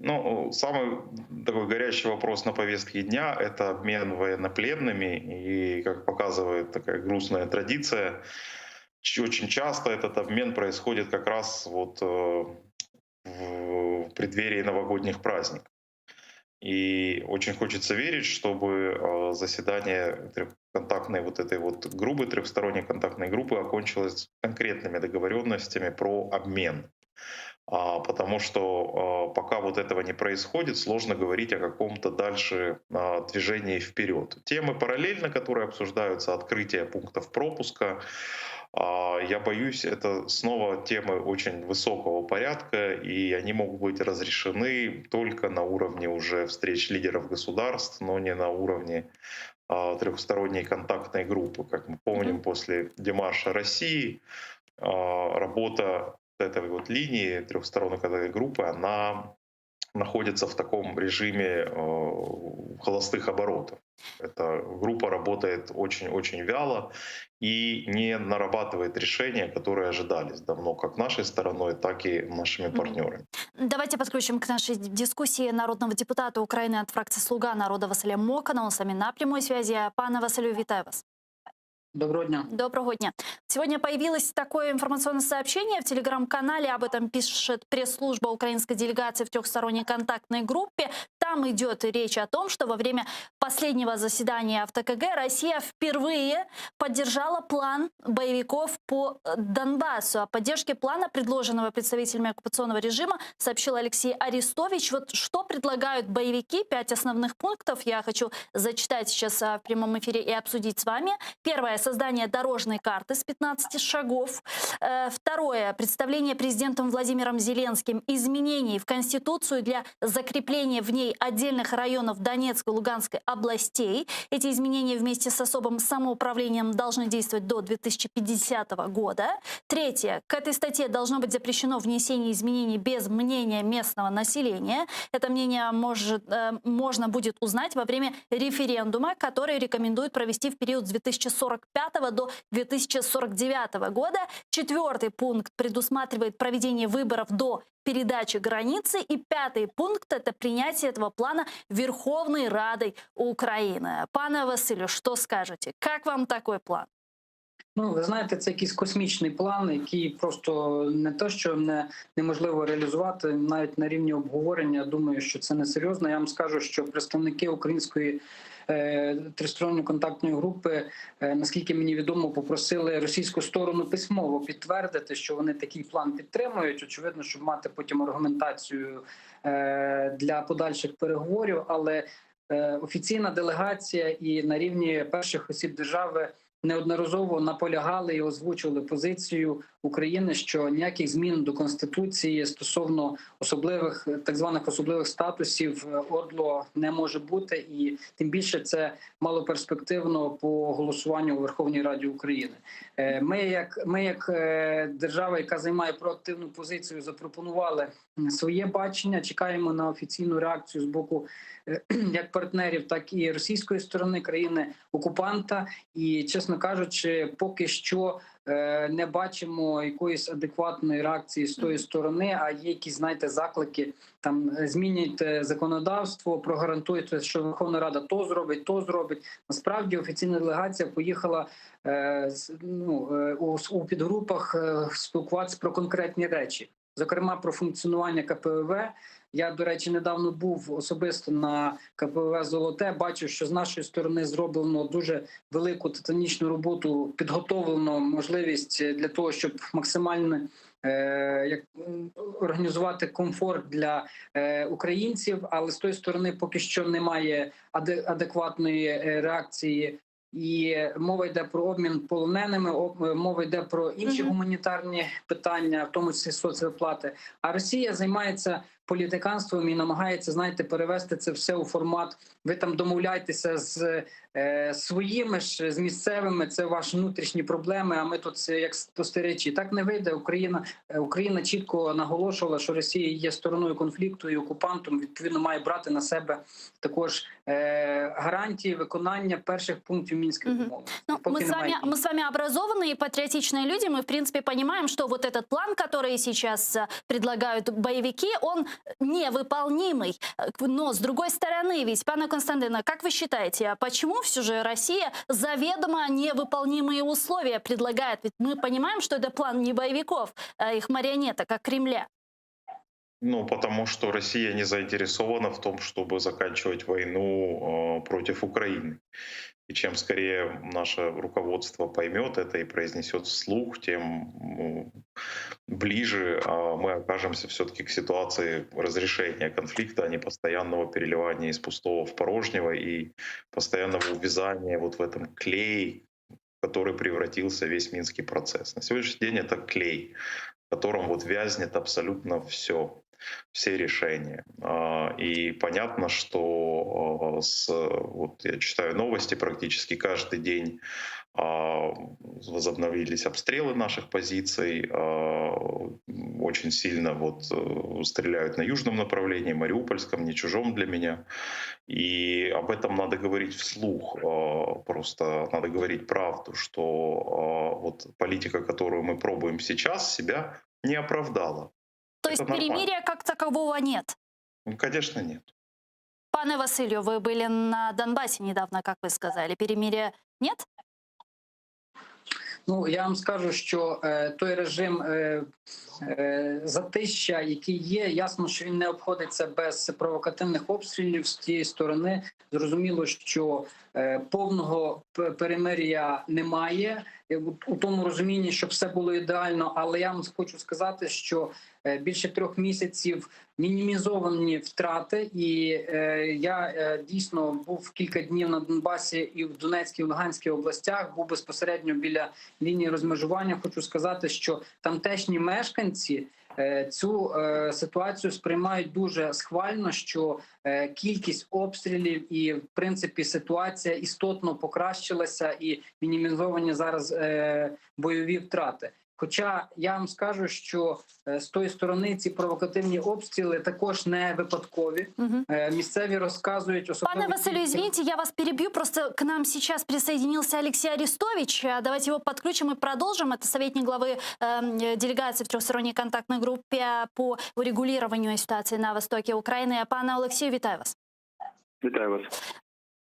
Ну, самый такой горячий вопрос на повестке дня — это обмен военнопленными. И, как показывает такая грустная традиция, очень часто этот обмен происходит как раз вот в преддверии новогодних праздников. И очень хочется верить, чтобы заседание трехконтактной вот этой вот группы, трехсторонней контактной группы окончилось конкретными договоренностями про обмен. Потому что пока вот этого не происходит, сложно говорить о каком-то дальше движении вперед. Темы параллельно, которые обсуждаются, открытие пунктов пропуска, я боюсь, это снова темы очень высокого порядка, и они могут быть разрешены только на уровне уже встреч лидеров государств, но не на уровне трехсторонней контактной группы. Как мы помним, после демарша России работа этой вот линии трехсторонней контактной группы, она находится в таком режиме холостых оборотов. Эта группа работает очень-очень вяло и не нарабатывает решения, которые ожидались давно как нашей стороной, так и нашими партнерами. Давайте подключим к нашей дискуссии народного депутата України от фракции «Слуга народа» Василя Мокана. Он с нами на прямой связи. Пане Василю, вітаю вас. Доброго дня. Доброго дня. Сегодня появилось такое информационное сообщение в телеграм-канале, об этом пишет пресс-служба украинской делегации в трехсторонней контактной группе. Там идет речь о том, что во время последнего заседания в ТКГ Россия впервые поддержала план боевиков по Донбассу. О поддержке плана, предложенного представителями оккупационного режима, сообщил Алексей Арестович. Вот что предлагают боевики? 5 основных пунктов я хочу зачитать сейчас в прямом эфире и обсудить с вами. Первое — создание дорожной карты с 15 шагов. Второе — представление президентом Владимиром Зеленским изменений в Конституцию для закрепления в ней отдельных районов Донецкой и Луганской областей. Эти изменения вместе с особым самоуправлением должны действовать до 2050 года. Третье — к этой статье должно быть запрещено внесение изменений без мнения местного населения. Это мнение можно будет узнать во время референдума, который рекомендуют провести в период с 2045 до 2049 года. Четвертый пункт предусматривает проведение выборов до передачи границы. И пятый пункт — это принятие этого плана Верховной Радой Украины. Пане Василю, что скажете? Как вам такой план? Ну, ви знаєте, це якийсь космічний план, який просто не те, що неможливо реалізувати, навіть на рівні обговорення. Думаю, що це не серйозно. Я вам скажу, що представники української тристоронньої контактної групи, наскільки мені відомо, попросили російську сторону письмово підтвердити, що вони такий план підтримують. Очевидно, щоб мати потім аргументацію для подальших переговорів. Але офіційна делегація і на рівні перших осіб держави неодноразово наполягали і озвучували позицію України, що ніяких змін до Конституції стосовно особливих, так званих особливих статусів ОРДЛО не може бути, і тим більше це малоперспективно по голосуванню у Верховній Раді України. Ми як держава, яка займає проактивну позицію, запропонували своє бачення, чекаємо на офіційну реакцію з боку як партнерів, так і російської сторони, країни-окупанта. І, чесно кажучи, поки що не бачимо якоїсь адекватної реакції з тої сторони, а є якісь, знаєте, заклики, там, змінюйте законодавство, прогарантуйте, що Верховна Рада то зробить. Насправді офіційна делегація поїхала у підгрупах спілкуватися про конкретні речі, зокрема про функціонування КПВВ. Я, до речі, недавно був особисто на КПВВ «Золоте», бачив, що з нашої сторони зроблено дуже велику титанічну роботу, підготовлено можливість для того, щоб максимально організувати комфорт для українців, але з тої сторони поки що немає адекватної реакції. І мова йде про обмін полоненими, мова йде про інші гуманітарні питання, в тому числі соцвиплати. А Росія займається політиканством і намагається, знаєте, перевести це все у формат «ви там домовляйтеся з своїми ж, з місцевими, це ваші внутрішні проблеми, а ми тут як спостерігачі». Так не вийде. Україна чітко наголошувала, що Росія є стороною конфлікту і окупантом, відповідно має брати на себе також гарантии виконання перших пунктів Минских домов. Ну, мы с вами образованные и патриотичные люди. Мы, в принципе, понимаем, что вот этот план, который сейчас предлагают боевики, он невыполнимый. Но, с другой стороны, ведь, пане Константине, как вы считаете, почему все же Россия заведомо невыполнимые условия предлагает? Ведь мы понимаем, что это план не боевиков, а их марионеток, а Кремля. Ну, потому что Россия не заинтересована в том, чтобы заканчивать войну против Украины. И чем скорее наше руководство поймет это и произнесет вслух, тем ближе мы окажемся все-таки к ситуации разрешения конфликта, а не постоянного переливания из пустого в порожнего и постоянного увязания вот в этом клее, в который превратился весь Минский процесс. На сегодняшний день это клей, в котором вот вязнет абсолютно все решения. И понятно, что вот я читаю новости практически каждый день, возобновились обстрелы наших позиций, очень сильно вот стреляют на южном направлении, Мариупольском, не чужом для меня. И об этом надо говорить вслух, просто надо говорить правду, что вот политика, которую мы пробуем сейчас, себя не оправдала. То есть перемирия как такового нет? Ну, конечно, нет. Пане Василию, вы были на Донбассе недавно, как вы сказали. Перемирия нет? Ну, я вам скажу, що той режим затища, який є, ясно, що він не обходиться без провокативних обстрілів з тієї сторони. Зрозуміло, що повного перемир'я немає, у тому розумінні, що все було ідеально, але я вам хочу сказати, що більше 3 місяців мінімізовані втрати, і я дійсно був кілька днів на Донбасі і в Донецькій, і в Луганській областях, був безпосередньо біля лінії розмежування. Хочу сказати, що тамтешні мешканці цю ситуацію сприймають дуже схвально, що кількість обстрілів і, в принципі, ситуація істотно покращилася і мінімізовані зараз бойові втрати. Хоча я вам скажу, що з тої сторони ці провокативні обстріли також не випадкові. Місцеві розказують особливо... Пане Василю, извините, я вас перебью. Просто к нам сейчас присоединился Алексей Арестович. Давайте его подключим и продолжим. Это советник главы делегации в трехсторонней контактной группе по урегулированию ситуации на востоке Украины. Пане Олексію, вітаю вас. Вітаю вас.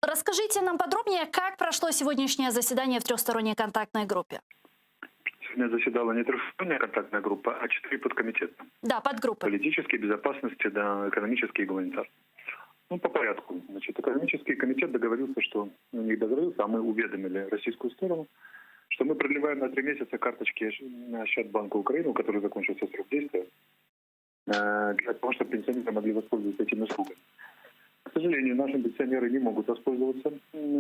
Расскажите нам подробнее, как прошло сегодняшнее заседание в трехсторонней контактной группе. Сегодня заседала не трехсторонняя контактная группа, а 4 подкомитета. Да, подгруппы. Политической безопасности, да, экономический и гуманитарный. Ну, по порядку. Значит, экономический комитет договорился, что не договорился, а мы уведомили российскую сторону, что мы продлеваем на 3 месяца карточки на счет Банка Украины, у которой закончился срок действия, для того, чтобы пенсионеры могли воспользоваться этими услугами. К сожалению, наши пенсионеры не могут воспользоваться,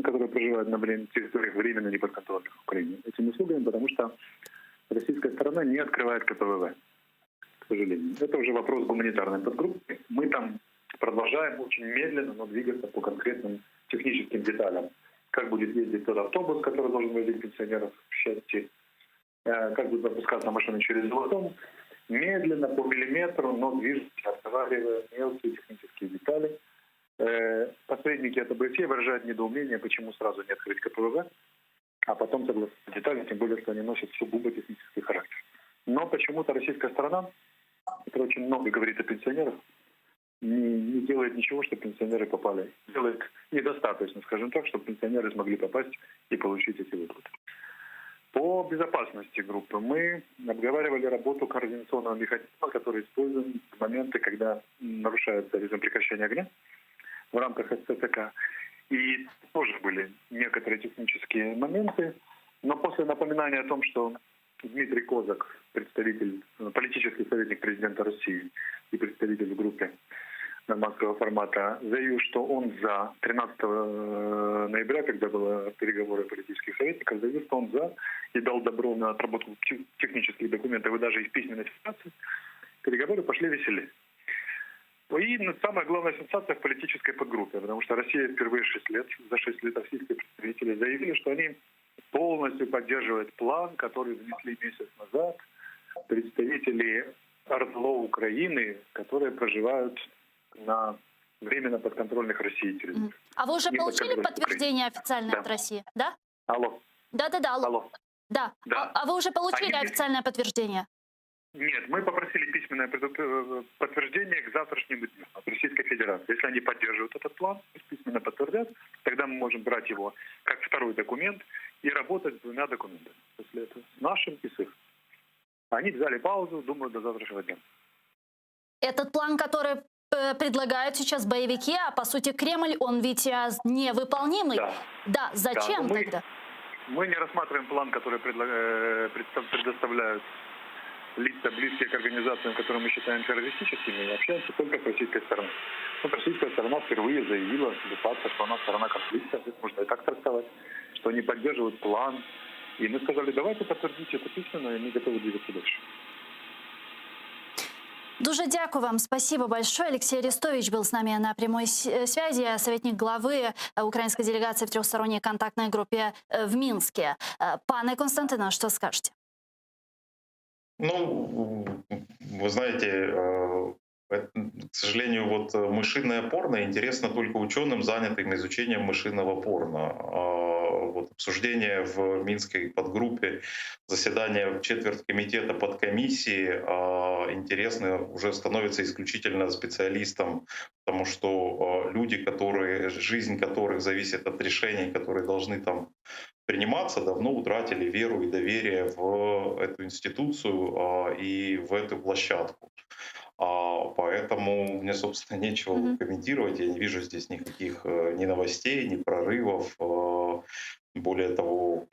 которые проживают на территориях временно неподконтрольных Украине, этими услугами, потому что российская сторона не открывает КПВВ, к сожалению. Это уже вопрос гуманитарной подгруппы. Мы там продолжаем очень медленно, но двигаться по конкретным техническим деталям. Как будет ездить тот автобус, который должен возить пенсионеров в счастье, как будет запускаться машина через Золотом. Медленно, по миллиметру, но движемся, разговаривая мелкие технические детали. Посредники от ОБСЕ выражают недоумение, почему сразу не открыть КПВВ, а потом согласиться детали, тем более, что они носят сугубо технический характер. Но почему-то российская сторона, которая очень много говорит о пенсионерах, не делает ничего, чтобы пенсионеры попали. Делает недостаточно, скажем так, чтобы пенсионеры смогли попасть и получить эти выплаты. По безопасности группы мы обговаривали работу координационного механизма, который используем в моменты, когда нарушается режим прекращения огня в рамках СЦК. И тоже были некоторые технические моменты. Но после напоминания о том, что Дмитрий Козак, представитель, политический советник президента России и представитель в группе нормандского формата, заявил, что он за 13 ноября, когда были переговоры политических советников, заявил, что он за и дал добро на отработку технических документов и даже их письменной ситуации. Переговоры пошли веселее. И самая главная сенсация в политической подгруппе, потому что Россия впервые за 6 лет российские представители заявили, что они полностью поддерживают план, который внесли месяц назад представители РДЛО Украины, которые проживают на временно подконтрольных России территориях. А вы уже получили Неподконтрольных подтверждение официальное Да. от России? Да? Алло. Да-да-да. Алло. Да. Да. А вы уже получили Они- официальное подтверждение? Нет, мы попросили письменное подтверждение к завтрашнему дню от Российской Федерации. Если они поддерживают этот план, письменно подтвердят, тогда мы можем брать его как второй документ и работать с 2 документами. После этого с нашим и с их. Они взяли паузу, думаю, до завтрашнего дня. Этот план, который предлагают сейчас боевики, а по сути Кремль, он ведь невыполнимый. Да. Да, зачем Да, но тогда? Мы не рассматриваем план, который предоставляют лица, близкие к организациям, которые мы считаем террористическими, и общаемся только с российской стороной. Вот российская сторона впервые заявила, что она сторона конфликта, можно и так трактовать, что они поддерживают план. И мы сказали, давайте подтвердите это письменно, и мы готовы двигаться дальше. Дуже дякую вам, спасибо большое. Алексей Арестович был с нами на прямой связи, советник главы украинской делегации в трехсторонней контактной группе в Минске. Пане Константино, что скажете? Ну, вы знаете, К сожалению, вот мышиное порно интересно только ученым, занятым изучением мышиного порно. Вот обсуждение в Минской подгруппе, заседание четверть-комитета подкомиссии интересны уже становится исключительно специалистам, потому что люди, жизнь которых зависит от решений, которые должны там приниматься, давно утратили веру и доверие в эту институцию и в эту площадку. Поэтому мне, собственно, нечего комментировать. Я не вижу здесь никаких ни новостей, ни прорывов. Более того,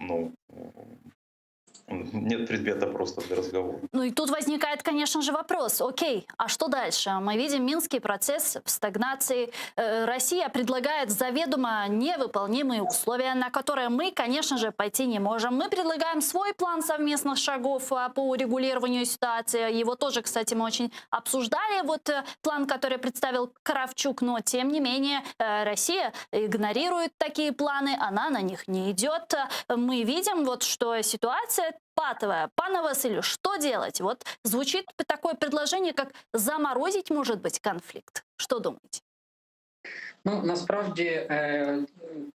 нет предмета просто для разговора. Ну и тут возникает, конечно же, вопрос. Окей, а что дальше? Мы видим минский процесс в стагнации. Россия предлагает заведомо невыполнимые условия, на которые мы, конечно же, пойти не можем. Мы предлагаем свой план совместных шагов по урегулированию ситуации. Его тоже, кстати, мы очень обсуждали. Вот план, который представил Кравчук, но тем не менее Россия игнорирует такие планы, она на них не идет. Мы видим, вот, что ситуация патовая. Пане Василю, что делать? Вот звучит такое предложение, как заморозить, может быть, конфликт. Що думаєте? Ну, насправді,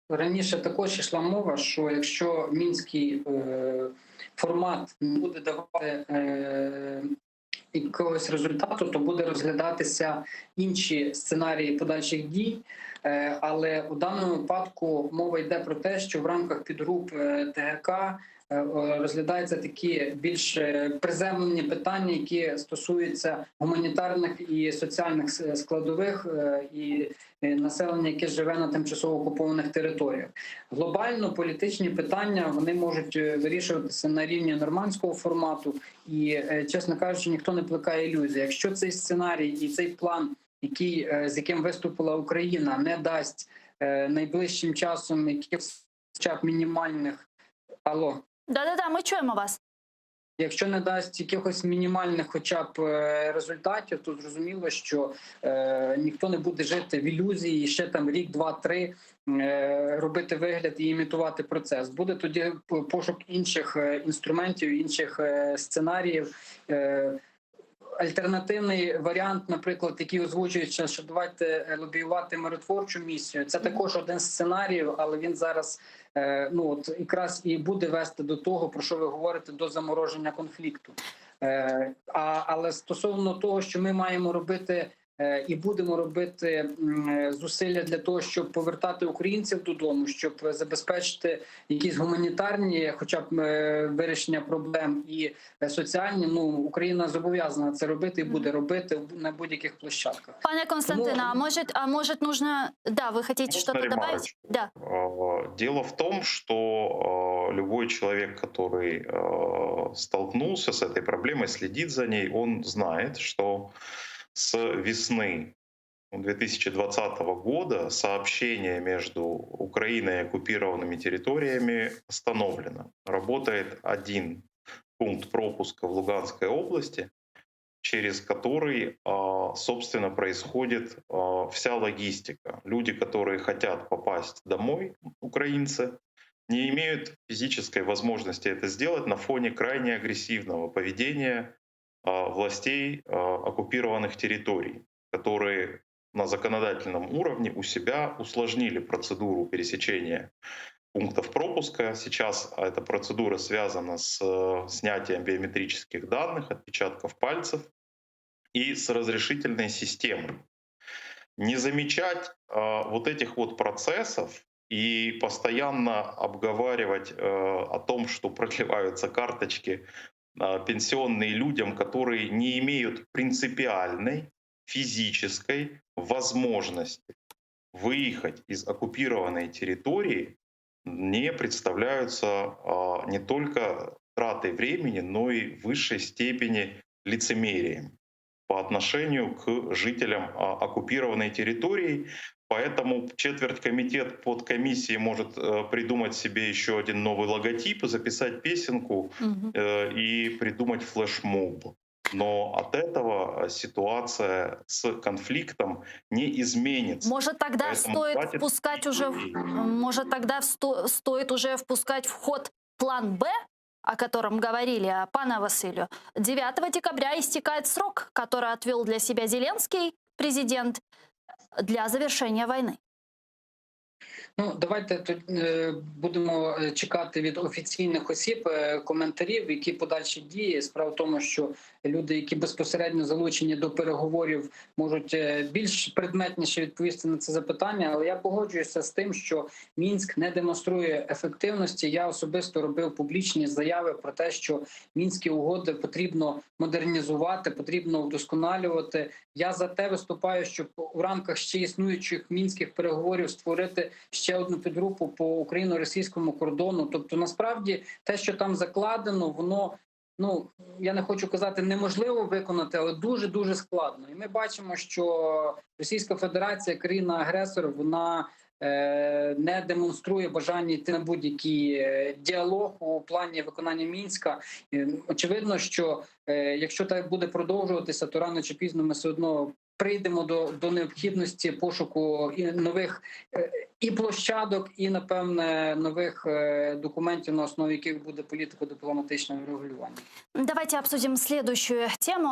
раніше також йшла мова, що якщо мінський формат не буде давати якогось результату, то буде розглядатися інші сценарії подальших дій. Але у даному випадку мова йде про те, що в рамках підгруп ТГК розглядаються такі більш приземлені питання, які стосуються гуманітарних і соціальних складових і населення, яке живе на тимчасово окупованих територіях. Глобально політичні питання вони можуть вирішуватися на рівні нормандського формату і, чесно кажучи, ніхто не плекає ілюзій. Якщо цей сценарій і цей план, з яким виступила Україна, не дасть найближчим часом якихось хоча б мінімальних Да-да-да, ми чуємо вас. Якщо не дасть якихось мінімальних хоча б результатів, то зрозуміло, що ніхто не буде жити в ілюзії, ще там рік, два, три робити вигляд і імітувати процес. Буде тоді пошук інших інструментів, інших сценаріїв. Альтернативний варіант, наприклад, який озвучується, що давайте лобіювати миротворчу місію, це також один з сценаріїв, але він зараз якраз і буде вести до того, про що ви говорите, до замороження конфлікту. Але стосовно того, що ми маємо робити і будемо робити зусилля для того, щоб повертати українців додому, щоб забезпечити якісь гуманітарні, хоча б вирішення проблем і соціальні, Україна зобов'язана це робити і буде робити на будь-яких площадках. Пане Константине, а может нужно... Да, вы хотите что-то добавить? Да. Дело в том, что любой человек, который столкнулся с этой проблемой, следит за ней, он знает, что с весны 2020 года сообщение между Украиной и оккупированными территориями остановлено. Работает один пункт пропуска в Луганской области, через который, собственно, происходит вся логистика. Люди, которые хотят попасть домой, украинцы, не имеют физической возможности это сделать на фоне крайне агрессивного поведения властей оккупированных территорий, которые на законодательном уровне у себя усложнили процедуру пересечения пунктов пропуска. Сейчас эта процедура связана с снятием биометрических данных, отпечатков пальцев и с разрешительной системой. Не замечать вот этих вот процессов и постоянно обговаривать о том, что продлеваются карточки пенсионные людям, которые не имеют принципиальной физической возможности выехать из оккупированной территории, не представляются не только тратой времени, но и в высшей степени лицемерием по отношению к жителям оккупированной территории. Поэтому четверть-комитет подкомиссии может придумать себе еще один новый логотип, записать песенку и придумать флешмоб. Но от этого ситуация с конфликтом не изменится. Может, тогда стоит впускать уже, может, тогда стоит уже впускать в ход план «Б», о котором говорили, пане Василию, 9 декабря истекает срок, который отвел для себя Зеленский, президент, для завершения войны. Ну, давайте тут будемо чекати від офіційних осіб коментарів, які подальші дії. Справа в тому, що люди, які безпосередньо залучені до переговорів, можуть більш предметніше відповісти на це запитання. Але я погоджуюся з тим, що Мінськ не демонструє ефективності. Я особисто робив публічні заяви про те, що мінські угоди потрібно модернізувати, потрібно вдосконалювати. Я за те виступаю, щоб у рамках ще існуючих мінських переговорів створити ще одну підгрупу по україно-російському кордону. Тобто, насправді, те, що там закладено, воно, ну, я не хочу казати, неможливо виконати, але дуже-дуже складно. І ми бачимо, що Російська Федерація, країна-агресор, вона не демонструє бажання йти на будь-який діалог у плані виконання Мінська. Очевидно, що якщо так буде продовжуватися, то рано чи пізно ми все одно прийдемо до необхідності пошуку і нових і площадок, і, напевне, нових документів, на основі яких буде політико-дипломатичне регулювання. Давайте обсудим следующую тему.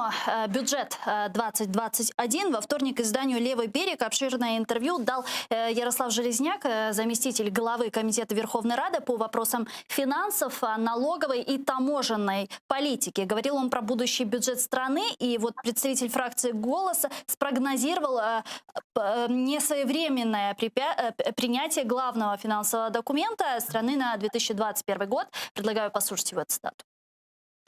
Бюджет 2021. Во вторник изданию «Левый берег» обширное интервью дал Ярослав Железняк, заместитель главы Комитета Верховной Рады по вопросам финансов, налоговой и таможенной политики. Говорил он про будущий бюджет страны, и вот представитель фракции «Голоса» спрогнозировал несвоевременное принятие главного финансового документа страны на 2021 год. Предлагаю послушать его цитату.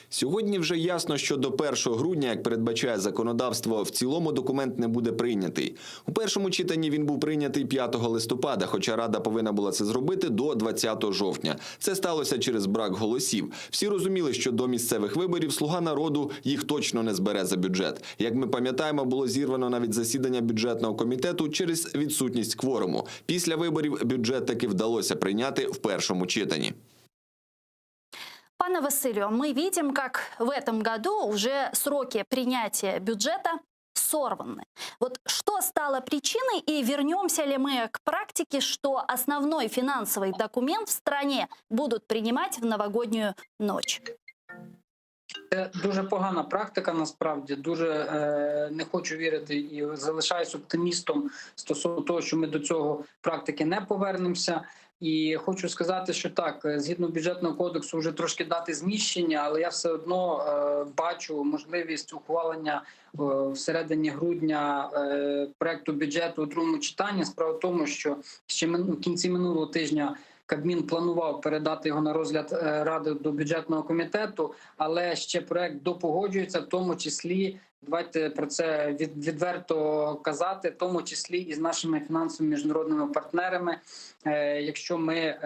Сьогодні вже ясно, що до 1 грудня, як передбачає законодавство, в цілому документ не буде прийнятий. У першому читанні він був прийнятий 5 листопада, хоча Рада повинна була це зробити до 20 жовтня. Це сталося через брак голосів. Всі розуміли, що до місцевих виборів «Слуга народу» їх точно не збере за бюджет. Як ми пам'ятаємо, було зірвано навіть засідання бюджетного комітету через відсутність кворуму. Після виборів бюджет таки вдалося прийняти в першому читанні. Пане Василию, мы видим, как в этом году уже сроки принятия бюджета сорваны. Вот что стало причиной, и вернемся ли мы к практике, что основной финансовый документ в стране будут принимать в новогоднюю ночь? Це дуже погана практика, насправді. Дуже не хочу вірити і залишаюсь оптимістом стосовно того, що ми до цього практики не повернемося. І хочу сказати, що так, згідно бюджетного кодексу вже трошки дати зміщення, але я все одно бачу можливість ухвалення всередині грудня проекту бюджету у другому читанні. Справа в тому, що ще в кінці минулого тижня Кабмін планував передати його на розгляд Ради до бюджетного комітету, але ще проект допогоджується, в тому числі, давайте про це відверто казати, в тому числі і з нашими фінансовими міжнародними партнерами, якщо ми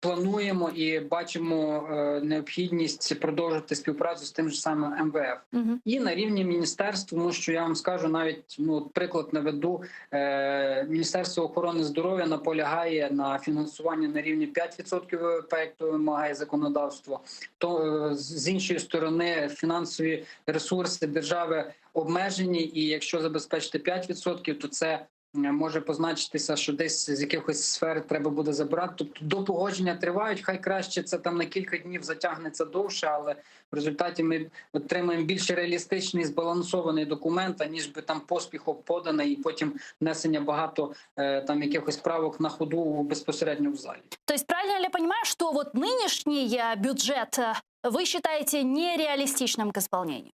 плануємо і бачимо необхідність продовжити співпрацю з тим же самим МВФ. І на рівні міністерств, тому що я вам скажу, навіть приклад наведу, Міністерство охорони здоров'я наполягає на фінансуванні на рівні 5% ВВП, як то вимагає законодавство. То з іншої сторони фінансові ресурси держави обмежені, і якщо забезпечити 5%, то це може позначитися, що десь з якихось сфер треба буде забирати. Тобто до погодження тривають, хай краще це там на кілька днів затягнеться довше, але в результаті ми отримаємо більш реалістичний, збалансований документ, аніж би там поспіхом поданий і потім внесення багато там якихось правок на ходу безпосередньо в залі. То есть правильно ли я понимаю, что вот нынешний бюджет вы считаете нереалистичным к исполнению?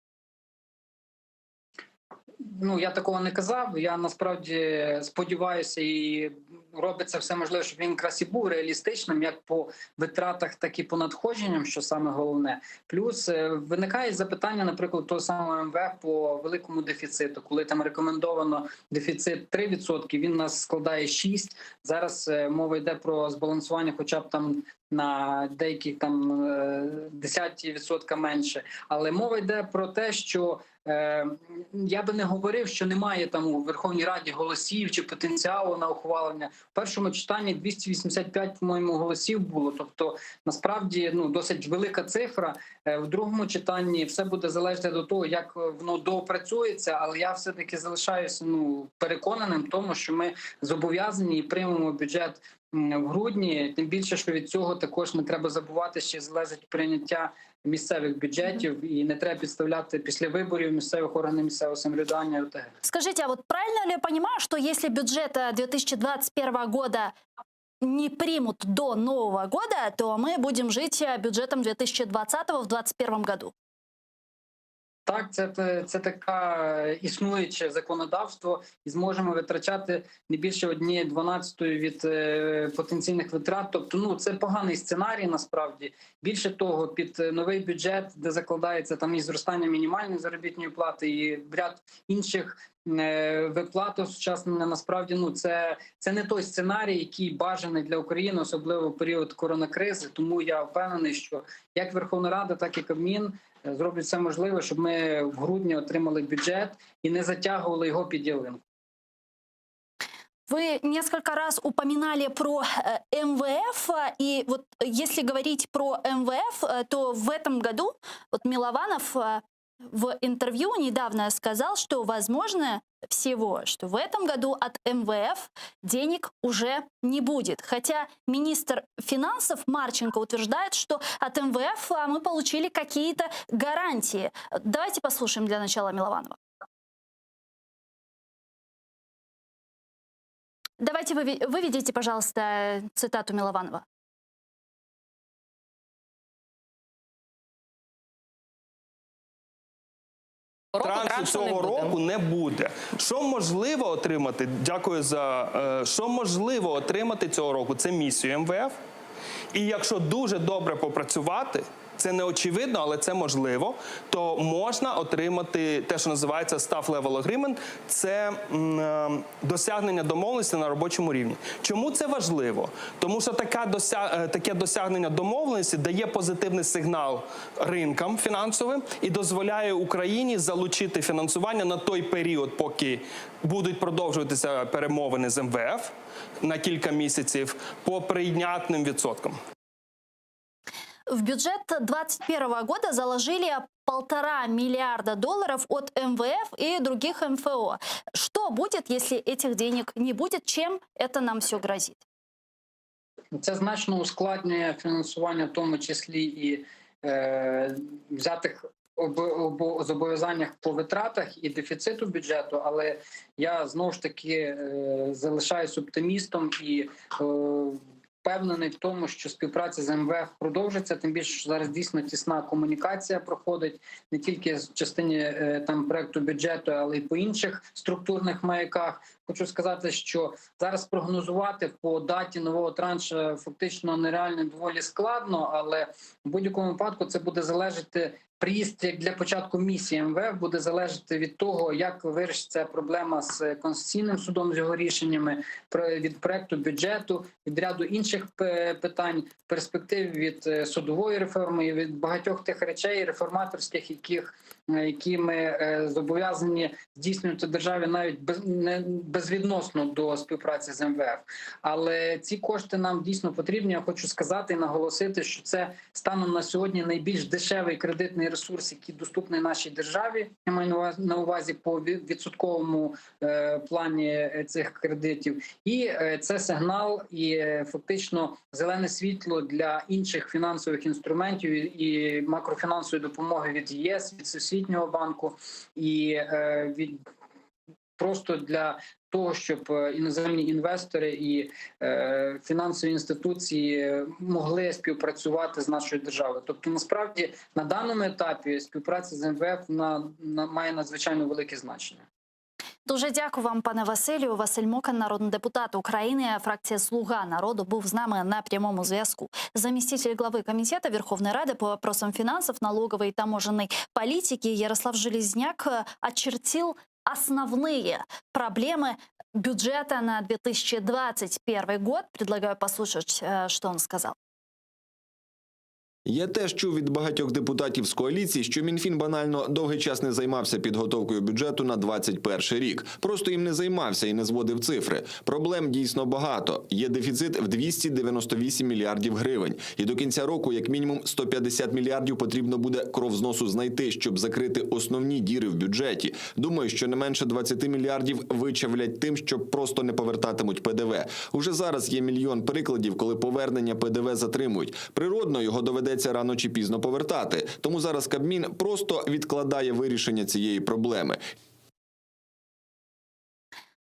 Ну, я такого не казав. Я насправді сподіваюся і робиться все можливе, щоб він якраз і був реалістичним, як по витратах, так і по надходженням, що саме головне. Плюс виникає запитання, наприклад, того самого МВФ по великому дефіциту. Коли там рекомендовано дефіцит 3%, він у нас складає 6%. Зараз мова йде про збалансування хоча б там на деяких там 10% менше. Але мова йде про те, що я би не говорив, що немає там у Верховній Раді голосів чи потенціалу на ухвалення. В першому читанні 285, по-моєму, голосів було. Тобто, насправді, досить велика цифра. В другому читанні все буде залежати до того, як воно доопрацюється, але я все-таки залишаюся переконаним в тому, що ми зобов'язані і приймемо бюджет в грудні. Тим більше, що від цього також не треба забувати, що залежить прийняття місцевих бюджетів, і не треба підставляти після виборів місцевих органів місцевого самоврядування ОТГ. Скажите, а вот правильно ли я понимаю, что если бюджет 2021 года не примут до Нового года, то мы будем жить бюджетом 2020 в 2021 году? Так, це таке існуюче законодавство, і зможемо витрачати не більше 1/12 від потенційних витрат. Тобто, це поганий сценарій насправді. Більше того, під новий бюджет, де закладається там і зростання мінімальної заробітної плати, і ряд інших виплат осучаснення, насправді, це не той сценарій, який бажаний для України, особливо в період коронакризи. Тому я впевнений, що як Верховна Рада, так і Кабмін зроблять все можливе, щоб ми в грудні отримали бюджет і не затягували його під ялинку. Вы несколько раз упоминали про МВФ, и вот если говорить про МВФ, то в этом году вот Милованов в интервью недавно сказал, что возможно всего, что в этом году от МВФ денег уже не будет. Хотя министр финансов Марченко утверждает, что от МВФ мы получили какие-то гарантии. Давайте послушаем для начала Милованова. Давайте выведите, пожалуйста, цитату Милованова. Трансу цього року не буде. Що можливо отримати? Дякую за що можливо отримати цього року? Це місію МВФ. І якщо дуже добре попрацювати, це не очевидно, але це можливо, то можна отримати те, що називається Staff Level Agreement. Це досягнення домовленості на робочому рівні. Чому це важливо? Тому що таке досягнення домовленості дає позитивний сигнал ринкам фінансовим і дозволяє Україні залучити фінансування на той період, поки будуть продовжуватися перемовини з МВФ на кілька місяців по прийнятним відсоткам. В бюджет 2021 года заложили 1,5 миллиарда долларов от МВФ и других МФО. Что будет, если этих денег не будет? Чем это нам все грозит? Це значно ускладнює фінансування, в тому числі і взятих зобов'язаннях по витратах і дефіциту бюджету, але я знову ж таки залишаюсь оптимістом і впевнений в тому, що співпраця з МВФ продовжиться, тим більше, що зараз дійсно тісна комунікація проходить не тільки в частині там проекту бюджету, але й по інших структурних маяках. Хочу сказати, що зараз прогнозувати по даті нового траншу фактично нереально доволі складно, але в будь-якому випадку це буде залежати. Приїзд, як для початку місії МВФ, буде залежати від того, як вирішиться проблема з Конституційним судом, з його рішеннями, від проекту бюджету, від ряду інших питань, перспектив від судової реформи і від багатьох тих речей реформаторських, які ми зобов'язані здійснювати державі навіть безвідносно до співпраці з МВФ. Але ці кошти нам дійсно потрібні. Я хочу сказати і наголосити, що це станом на сьогодні найбільш дешевий кредитний ресурс, який доступний нашій державі. Я маю на увазі по відсотковому плані цих кредитів. І це сигнал і фактично зелене світло для інших фінансових інструментів і макрофінансової допомоги від ЄС, від Всесвітнього банку і від просто для того, щоб іноземні інвестори і фінансові інституції могли співпрацювати з нашою державою. Тобто, насправді, на даному етапі співпраця з МВФ має надзвичайно велике значення. Дуже дякую вам, пане Василію. Василь Мокан, народний депутат України, фракція «Слуга народу», був з нами на прямому зв'язку. Заместитель главы Комитета Верховной Рады по вопросам финансов, налоговой и таможенной политики Ярослав Железняк очертил основные проблемы бюджета на 2021 год. Предлагаю послушать, что он сказал. Я теж чув від багатьох депутатів з коаліції, що Мінфін банально довгий час не займався підготовкою бюджету на 2021 рік. Просто їм не займався і не зводив цифри. Проблем дійсно багато. Є дефіцит в 298 мільярдів гривень. І до кінця року як мінімум 150 мільярдів потрібно буде кров з носу знайти, щоб закрити основні діри в бюджеті. Думаю, що не менше 20 мільярдів вичавлять тим, що просто не повертатимуть ПДВ. Уже зараз є мільйон прикладів, коли повернення ПДВ затримують. Природно, його доведеться рано чи пізно повертати. Тому зараз Кабмін просто відкладає вирішення цієї проблеми.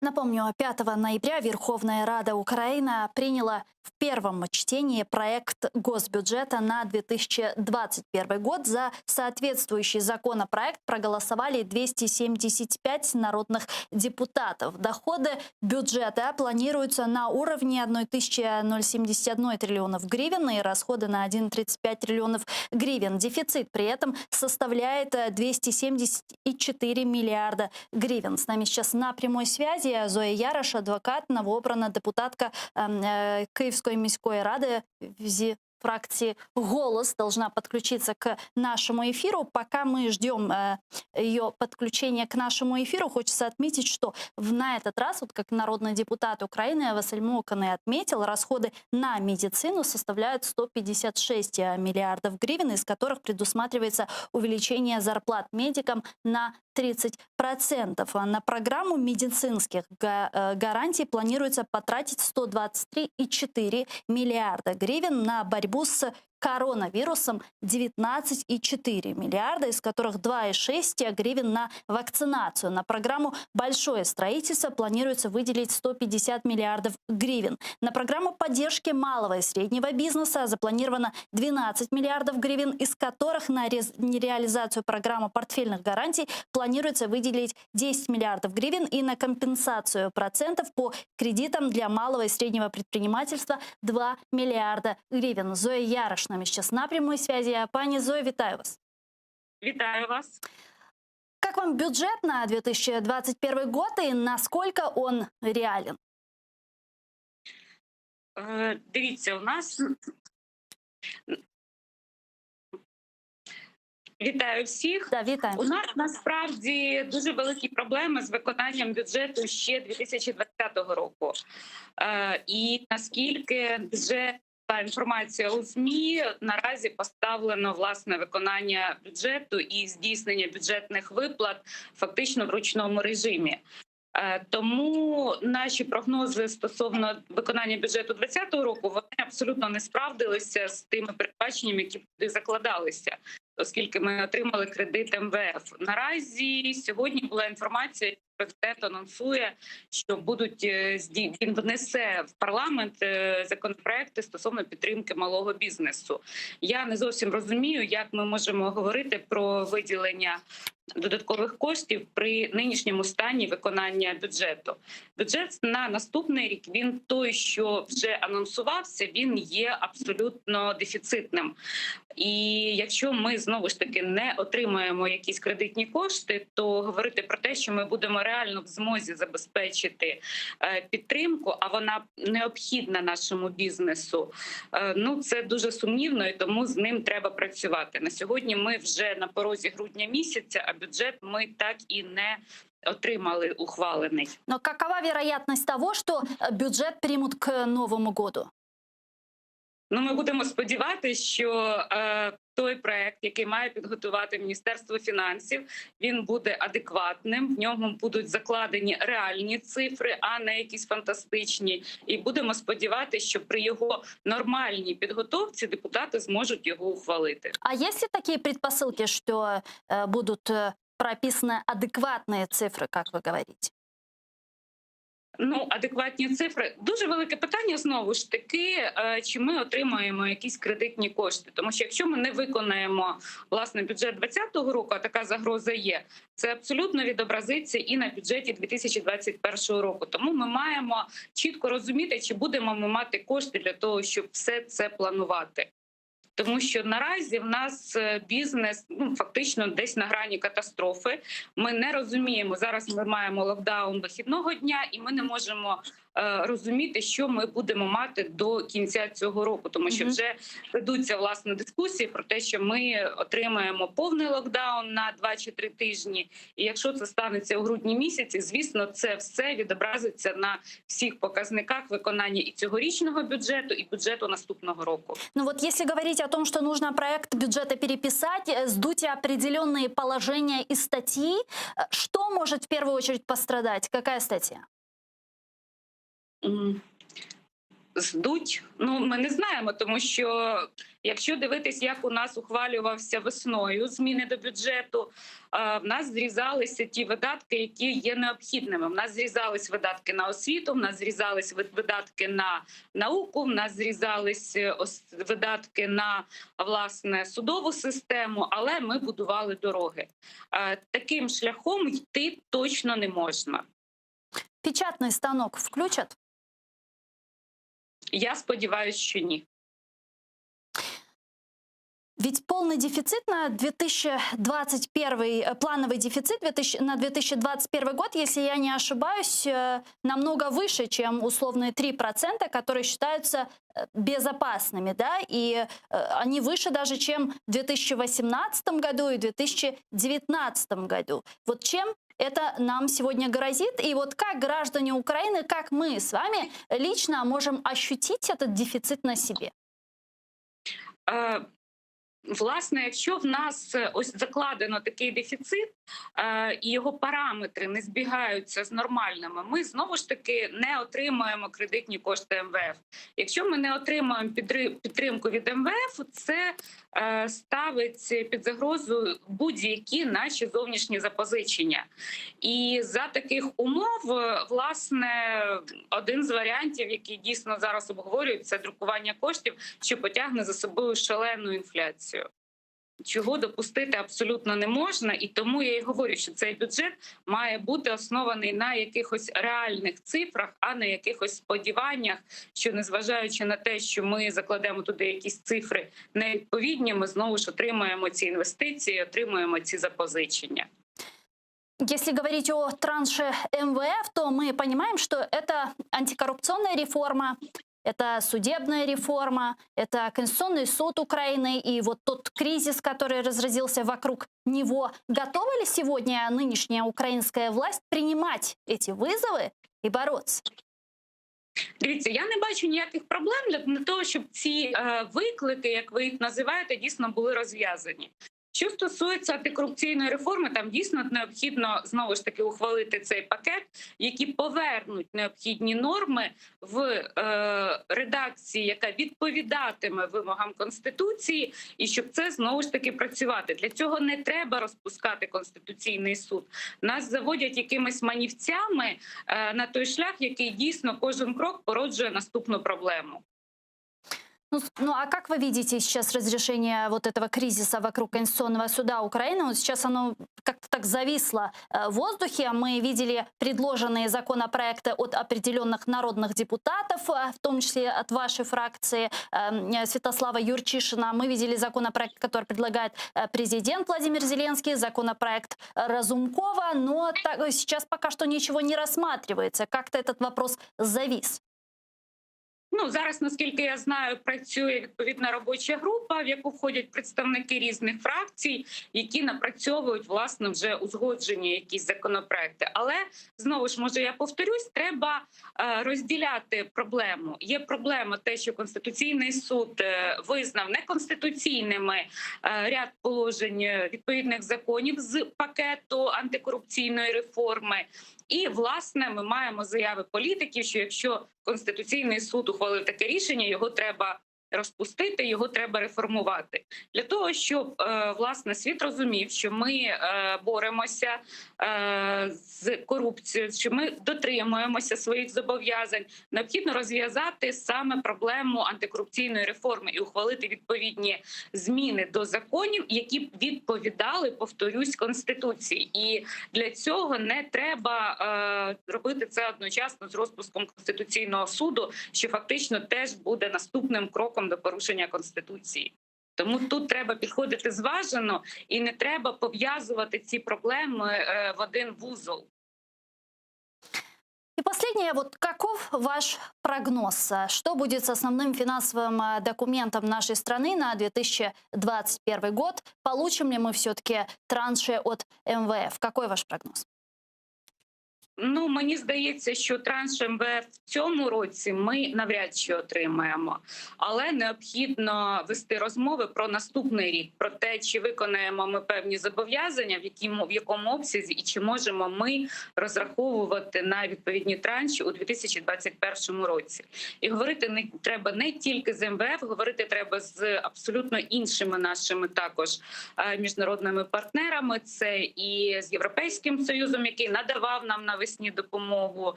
Напомню, 5 ноября Верховная Рада Украины приняла в первом чтении проект госбюджета на 2021 год. За соответствующий законопроект проголосовали 275 народных депутатов. Доходы бюджета планируются на уровне 1071 триллионов гривен и расходы на 1,35 триллионов гривен. Дефицит при этом составляет 274 миллиарда гривен. С нами сейчас на прямой связи Зоя Ярош, адвокат, новообрана депутатка Киевской міської ради фракции «Голос», должна подключиться к нашему эфиру. Пока мы ждем ее подключения к нашему эфиру, хочется отметить, что на этот раз, вот как народный депутат Украины Василь Моканий отметил, расходы на медицину составляют 156 миллиардов гривен, из которых предусматривается увеличение зарплат медикам на 30%. На программу медицинских гарантий планируется потратить 123,4 миллиарда гривен, на борьбу с коронавирусом 19,4 миллиарда, из которых 2,6 гривен на вакцинацию. На программу «Большое строительство» планируется выделить 150 миллиардов гривен. На программу поддержки малого и среднего бизнеса запланировано 12 миллиардов гривен, из которых на реализацию программы портфельных гарантий планируется выделить 10 миллиардов гривен и на компенсацию процентов по кредитам для малого и среднего предпринимательства 2 миллиарда гривен. Зоя Ярош нами сейчас на прямой связи. Пані Зоя, вітаю вас. Вітаю вас. Как вам бюджет на 2021 год и насколько он реален? Дивіться, у нас... Вітаю всіх. Да, вітаю. У нас насправді дуже великі проблеми з виконанням бюджету ще 2020 року. І наскільки вже та інформація у ЗМІ, наразі поставлено власне виконання бюджету і здійснення бюджетних виплат фактично в ручному режимі. Тому наші прогнози стосовно виконання бюджету 2020 року вони абсолютно не справдилися з тими передбаченнями, які туди закладалися, оскільки ми отримали кредит МВФ. Наразі сьогодні була інформація, що президент анонсує, що він внесе в парламент законопроекти стосовно підтримки малого бізнесу. Я не зовсім розумію, як ми можемо говорити про виділення додаткових коштів при нинішньому стані виконання бюджету. Бюджет на наступний рік, він той, що вже анонсувався, він є абсолютно дефіцитним. І якщо ми знову ж таки не отримаємо якісь кредитні кошти, то говорити про те, що ми будемо реально в змозі забезпечити підтримку, а вона необхідна нашому бізнесу, ну це дуже сумнівно, і тому з ним треба працювати. На сьогодні ми вже на порозі грудня місяця, а бюджет ми так і не отримали ухвалений. Но какова вероятность того, что бюджет примут к Новому году? Ну, ми будемо сподіватися, що той проект, який має підготувати Міністерство фінансів, він буде адекватним, в ньому будуть закладені реальні цифри, а не якісь фантастичні. І будемо сподіватися, що при його нормальній підготовці депутати зможуть його ухвалити. А есть ли такие предпосылки, что будут прописаны адекватные цифры, как вы говорите? Ну, адекватні цифри. Дуже велике питання, знову ж таки, чи ми отримаємо якісь кредитні кошти. Тому що якщо ми не виконаємо, власне, бюджет 2020 року, а така загроза є, це абсолютно відобразиться і на бюджеті 2021 року. Тому ми маємо чітко розуміти, чи будемо ми мати кошти для того, щоб все це планувати. Тому що наразі в нас бізнес фактично десь на грані катастрофи. Ми не розуміємо, зараз ми маємо локдаун вихідного дня, і ми не можемо розуміти, що ми будемо мати до кінця цього року, тому що вже ведуться власне дискусії про те, що ми отримаємо повний локдаун на 2 чи 3 тижні. І якщо це станеться у грудні місяці, звісно, це все відобразиться на всіх показниках виконання і цьогорічного бюджету, і бюджету наступного року. Ну вот если говорить о том, что нужно проект бюджета переписать, сдуть определенные положения из статьи, что может в первую очередь пострадать? Какая статья? Здуть? Ну, ми не знаємо, тому що якщо дивитись, як у нас ухвалювався весною зміни до бюджету, в нас зрізалися ті видатки, які є необхідними. В нас зрізались видатки на освіту, в нас зрізались видатки на науку, в нас зрізались видатки на, власне, судову систему, але ми будували дороги. Таким шляхом йти точно не можна. Печатный станок включат? Я сподіваюся, що ні. Ведь полный дефицит на 2021, плановый дефицит на 2021 год, если я не ошибаюсь, намного выше, чем условные 3%, которые считаются безопасными, да, и они выше даже, чем в 2018 году и 2019 году. Вот чем это нам сегодня грозит? И вот как граждане Украины, как мы с вами лично можем ощутить этот дефицит на себе? Власне, якщо в нас ось закладено такий дефіцит і його параметри не збігаються з нормальними, ми знову ж таки не отримуємо кредитні кошти МВФ. Якщо ми не отримуємо підтримку від МВФ, це ставить під загрозу будь-які наші зовнішні запозичення. І за таких умов, власне, один з варіантів, який дійсно зараз обговорюють, це друкування коштів, що потягне за собою шалену інфляцію. Чого допустити абсолютно не можна, і тому я і говорю, що цей бюджет має бути оснований на якихось реальних цифрах, а не якихось сподіваннях, що незважаючи на те, що ми закладемо туди якісь цифри невідповідні, ми знову ж отримаємо ці інвестиції, отримаємо ці запозичення. Если говорить о транше МВФ, то мы понимаем, что это антикоррупционная реформа, это судебная реформа, это Конституционный суд Украины и вот тот кризис, который разразился вокруг него. Готова ли сегодня нынешняя украинская власть принимать эти вызовы и бороться? Дивіться, я не бачу ніяких проблем для того, щоб ці виклики, як ви їх називаєте, дійсно були розв'язані. Що стосується антикорупційної реформи, там дійсно необхідно знову ж таки ухвалити цей пакет, які повернуть необхідні норми в редакції, яка відповідатиме вимогам Конституції, і щоб це знову ж таки працювати. Для цього не треба розпускати Конституційний суд. Нас заводять якимись манівцями на той шлях, який дійсно кожен крок породжує наступну проблему. Ну, а как вы видите сейчас разрешение вот этого кризиса вокруг Конституционного суда Украины? Вот сейчас оно как-то так зависло в воздухе. Мы видели предложенные законопроекты от определенных народных депутатов, в том числе от вашей фракции Святослава Юрчишина. Мы видели законопроект, который предлагает президент Владимир Зеленский, законопроект Разумкова, но сейчас пока что ничего не рассматривается. Как-то этот вопрос завис. Ну, зараз, наскільки я знаю, працює відповідна робоча група, в яку входять представники різних фракцій, які напрацьовують, власне, вже узгоджені якісь законопроекти. Але, знову ж, може, я повторюсь, треба розділяти проблему. Є проблема те, що Конституційний суд визнав неконституційними ряд положень відповідних законів з пакету антикорупційної реформи. І, власне, ми маємо заяви політиків, що якщо Конституційний суд ухвалив таке рішення, його треба розпустити, його треба реформувати. Для того, щоб, власне, світ розумів, що ми боремося з корупцією, що ми дотримуємося своїх зобов'язань, необхідно розв'язати саме проблему антикорупційної реформи і ухвалити відповідні зміни до законів, які б відповідали, повторюсь, Конституції. І для цього не треба робити це одночасно з розпуском Конституційного суду, що фактично теж буде наступним кроком до порушення Конституції. Тому тут треба підходити зважено і не треба пов'язувати ці проблеми в один вузол. И последнее, вот каков ваш прогноз? Что будет с основным финансовым документом нашей страны на 2021 год? Получим ли мы все-таки транши от МВФ? Какой ваш прогноз? Ну, мені здається, що транш МВФ в цьому році ми навряд чи отримаємо. Але необхідно вести розмови про наступний рік, про те, чи виконаємо ми певні зобов'язання, в якому обсязі, і чи можемо ми розраховувати на відповідні транші у 2021 році. І говорити треба не тільки з МВФ, говорити треба з абсолютно іншими нашими також міжнародними партнерами. Це і з Європейським Союзом, який надавав нам навесні допомогу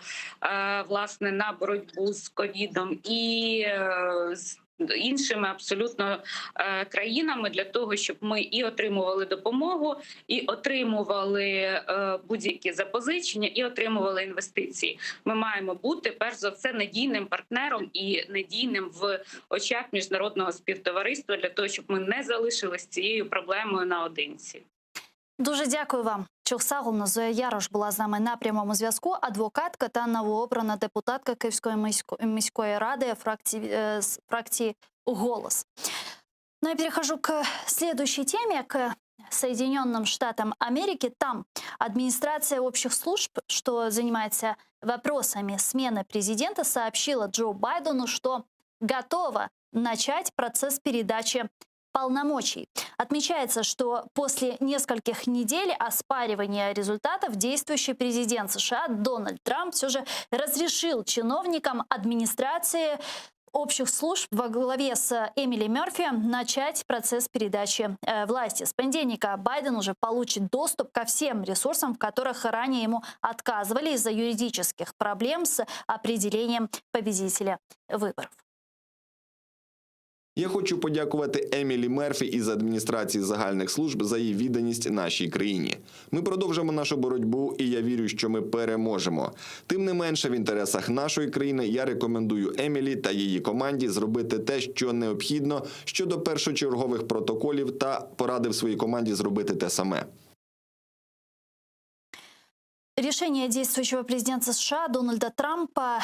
власне на боротьбу з ковідом, і з іншими абсолютно країнами для того, щоб ми і отримували допомогу, і отримували будь-які запозичення, і отримували інвестиції. Ми маємо бути перш за все надійним партнером і надійним в очах міжнародного співтовариства для того, щоб ми не залишилися цією проблемою наодинці. Дуже дякую вам. Чухсагулна Зоя Ярош була з нами на прямому зв'язку. Адвокатка та новообрана депутатка Київської міської ради фракции «Голос». Ну, я перехожу к следующей теме, к Соединенным Штатам Америки. Там администрация общих служб, что занимается вопросами смены президента, сообщила Джо Байдену, что готова начать процесс передачи полномочий. Отмечается, что после нескольких недель оспаривания результатов действующий президент США Дональд Трамп все же разрешил чиновникам администрации общих служб во главе с Эмили Мерфи начать процесс передачи власти. С понедельника Байден уже получит доступ ко всем ресурсам, в которых ранее ему отказывали из-за юридических проблем с определением победителя выборов. Я хочу подякувати Емілі Мерфі із адміністрації загальних служб за її відданість нашій країні. Ми продовжимо нашу боротьбу, і я вірю, що ми переможемо. Тим не менше, в інтересах нашої країни я рекомендую Емілі та її команді зробити те, що необхідно щодо першочергових протоколів, та порадив своїй команді зробити те саме. Решение действующего президента США Дональда Трампа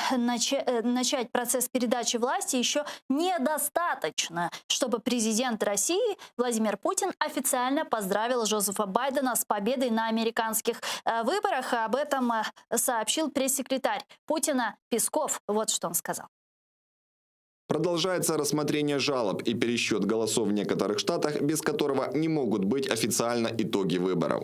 начать процесс передачи власти еще недостаточно, чтобы президент России Владимир Путин официально поздравил Джозефа Байдена с победой на американских выборах. Об этом сообщил пресс-секретарь Путина Песков. Вот что он сказал. Продолжается рассмотрение жалоб и пересчет голосов в некоторых штатах, без которого не могут быть официально итоги выборов.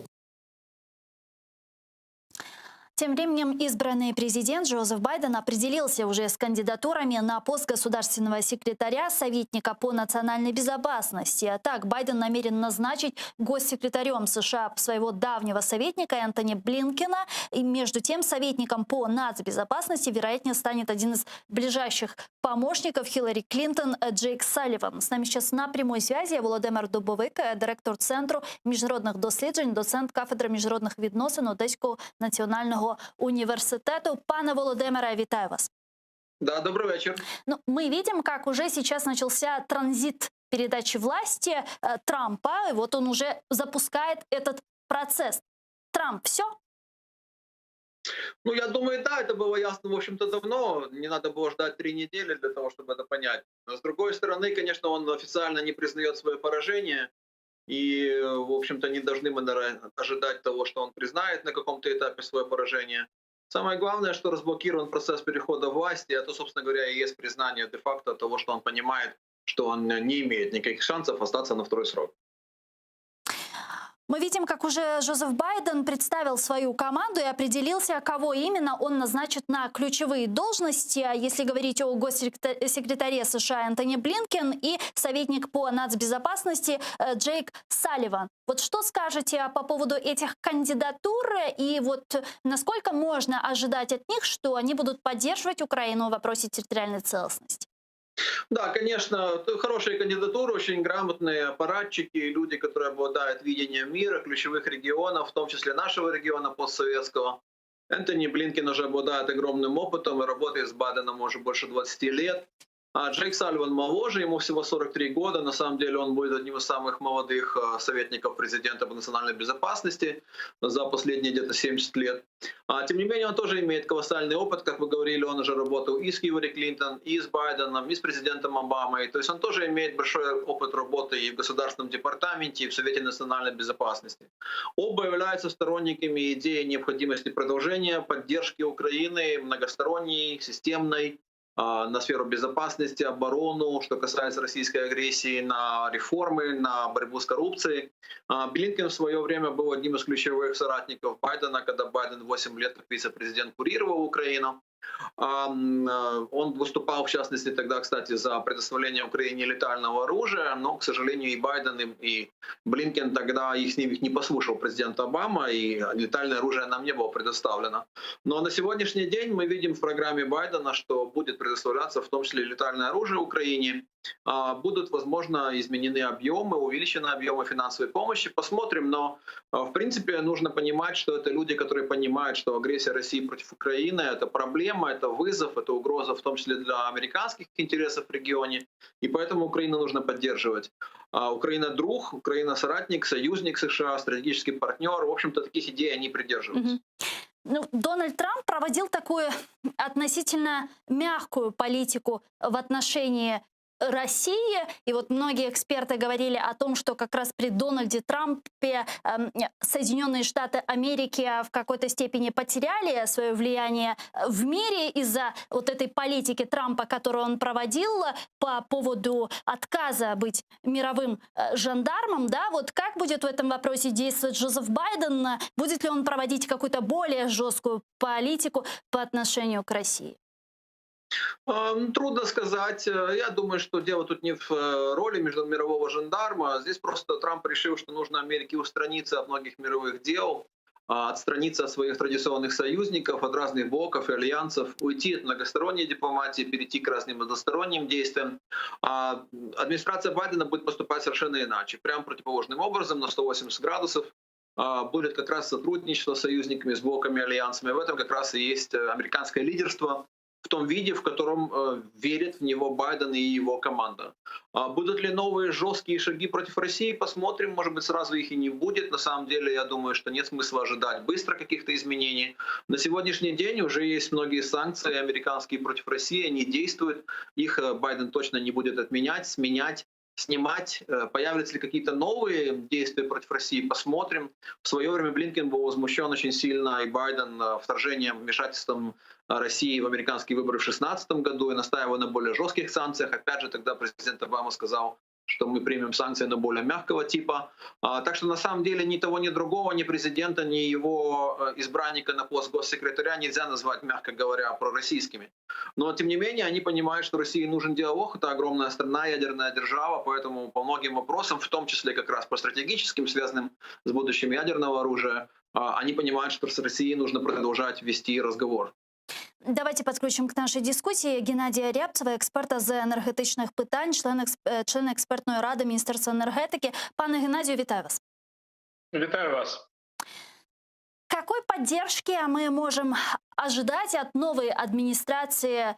Тем временем избранный президент Джозеф Байден определился уже с кандидатурами на пост государственного секретаря, советника по национальной безопасности. Так, Байден намерен назначить госсекретарем США своего давнего советника Энтони Блинкена. И между тем, советником по нацбезопасности, вероятнее, станет один из ближайших помощников Хиллари Клинтон Джейк Салливан. С нами сейчас на прямой связи Володимир Дубовик, директор Центру міжнародних досліджень, доцент кафедри міжнародних відносин Одеського національного университету. Пане Володимире, вітаю вас. Да, добрый вечер. Ну, мы видим, как уже сейчас начался транзит передачи власти Трампа. И вот он уже запускает этот процесс. Трамп, все? Ну, я думаю, да, это было ясно, в общем-то, давно. Не надо было ждать 3 недели для того, чтобы это понять. Но, с другой стороны, конечно, он официально не признает свое поражение. И, в общем-то, не должны мы ожидать того, что он признает на каком-то этапе свое поражение. Самое главное, что разблокирован процесс перехода власти, это, собственно говоря, и есть признание де-факто того, что он понимает, что он не имеет никаких шансов остаться на второй срок. Мы видим, как уже Джозеф Байден представил свою команду и определился, кого именно он назначит на ключевые должности. Если говорить о госсекретаре США Энтони Блинкен и советник по нацбезопасности Джейк Салливан. Вот что скажете по поводу этих кандидатур и вот насколько можно ожидать от них, что они будут поддерживать Украину в вопросе территориальной целостности? Да, конечно, хорошие кандидатуры, очень грамотные аппаратчики, люди, которые обладают видением мира, ключевых регионов, в том числе нашего региона постсоветского. Энтони Блинкен уже обладает огромным опытом и работает с Байденом уже больше 20 лет. Джейк Салливан моложе, ему всего 43 года. На самом деле он будет одним из самых молодых советников президента по национальной безопасности за последние где-то 70 лет. Тем не менее, он тоже имеет колоссальный опыт. Как вы говорили, он уже работал и с Хиллари Клинтон, и с Байденом, и с президентом Обамой. То есть он тоже имеет большой опыт работы и в Государственном департаменте, и в Совете национальной безопасности. Оба являются сторонниками идеи необходимости продолжения поддержки Украины многосторонней, системной, на сферу безопасности, оборону, что касается российской агрессии, на реформы, на борьбу с коррупцией. Блинкен в свое время был одним из ключевых соратников Байдена, когда Байден 8 лет как вице-президент курировал Украину. Он выступал, в частности, тогда, кстати, за предоставление Украине летального оружия, но, к сожалению, и Байден, и Блинкен тогда их не послушал президент Обама, и летальное оружие нам не было предоставлено. Но на сегодняшний день мы видим в программе Байдена, что будет предоставляться в том числе летальное оружие Украине. Будут, возможно, изменены объемы, увеличены объемы финансовой помощи. Посмотрим, но, в принципе, нужно понимать, что это люди, которые понимают, что агрессия России против Украины — это проблема, это вызов, это угроза, в том числе для американских интересов в регионе. И поэтому Украину нужно поддерживать. Украина друг, Украина соратник, союзник США, стратегический партнер. В общем-то, таких идей они придерживаются. Ну, Дональд Трамп проводил такую относительно мягкую политику в отношении России. И вот многие эксперты говорили о том, что как раз при Дональде Трампе Соединенные Штаты Америки в какой-то степени потеряли свое влияние в мире из-за вот этой политики Трампа, которую он проводил по поводу отказа быть мировым жандармом. Да? Вот как будет в этом вопросе действовать Джозеф Байден? Будет ли он проводить какую-то более жесткую политику по отношению к России? Трудно сказать. Я думаю, что дело тут не в роли мирового жандарма. Здесь просто Трамп решил, что нужно Америке устраниться от многих мировых дел, отстраниться от своих традиционных союзников, от разных блоков и альянсов, уйти от многосторонней дипломатии, перейти к разным односторонним действиям. Администрация Байдена будет поступать совершенно иначе, прям противоположным образом, на 180 градусов. Будет как раз сотрудничество с союзниками, с блоками, альянсами. В этом как раз и есть американское лидерство в том виде, в котором верит в него Байден и его команда. Будут ли новые жесткие шаги против России? Посмотрим. Может быть, сразу их и не будет. На самом деле, я думаю, что нет смысла ожидать быстро каких-то изменений. На сегодняшний день уже есть многие санкции американские против России. Они действуют. Их Байден точно не будет отменять, сменять, снимать. Появятся ли какие-то новые действия против России? Посмотрим. В свое время Блинкен был возмущен очень сильно, и Байден, вторжением, вмешательством России в американские выборы в 2016 году и настаивал на более жестких санкциях. Опять же, тогда президент Обама сказал, что мы примем санкции, но более мягкого типа. Так что на самом деле ни того, ни другого, ни президента, ни его избранника на пост госсекретаря нельзя назвать, мягко говоря, пророссийскими. Но тем не менее они понимают, что России нужен диалог. Это огромная страна, ядерная держава, поэтому по многим вопросам, в том числе как раз по стратегическим, связанным с будущим ядерного оружия, они понимают, что с Россией нужно продолжать вести разговор. Давайте підключимо к нашій дискусії Геннадія Рябцева, експерта з енергетичних питань, члена експертної ради Міністерства енергетики. Пане Геннадію, вітаю вас. Вітаю вас. Какой поддержки мы можем ожидать от новой администрации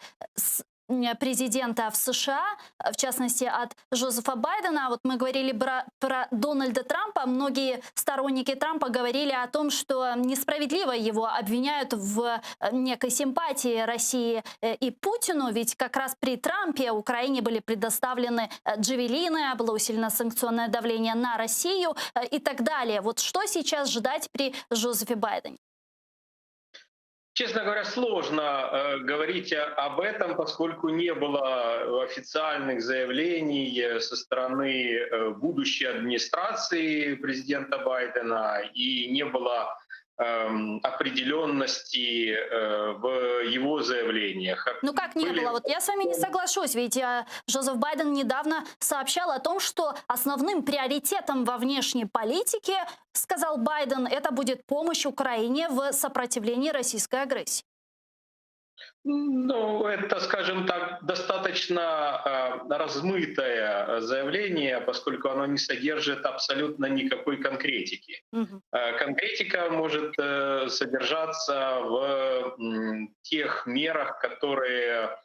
президента в США, в частности от Джозефа Байдена? Вот мы говорили про Дональда Трампа. Многие сторонники Трампа говорили о том, что несправедливо его обвиняют в некой симпатии России и Путину, ведь как раз при Трампе Украине были предоставлены джавелины, было усилено санкционное давление на Россию и так далее. Вот что сейчас ждать при Джозефе Байдене? Честно говоря, сложно говорить об этом, поскольку не было официальных заявлений со стороны будущей администрации президента Байдена и не было определенности в его заявлениях. Ну как не было? Вот я с вами не соглашусь, ведь Джозеф Байден недавно сообщал о том, что основным приоритетом во внешней политике, сказал Байден, это будет помощь Украине в сопротивлении российской агрессии. Ну, это, скажем так, достаточно размытое заявление, поскольку оно не содержит абсолютно никакой конкретики. Конкретика может содержаться в тех мерах, которые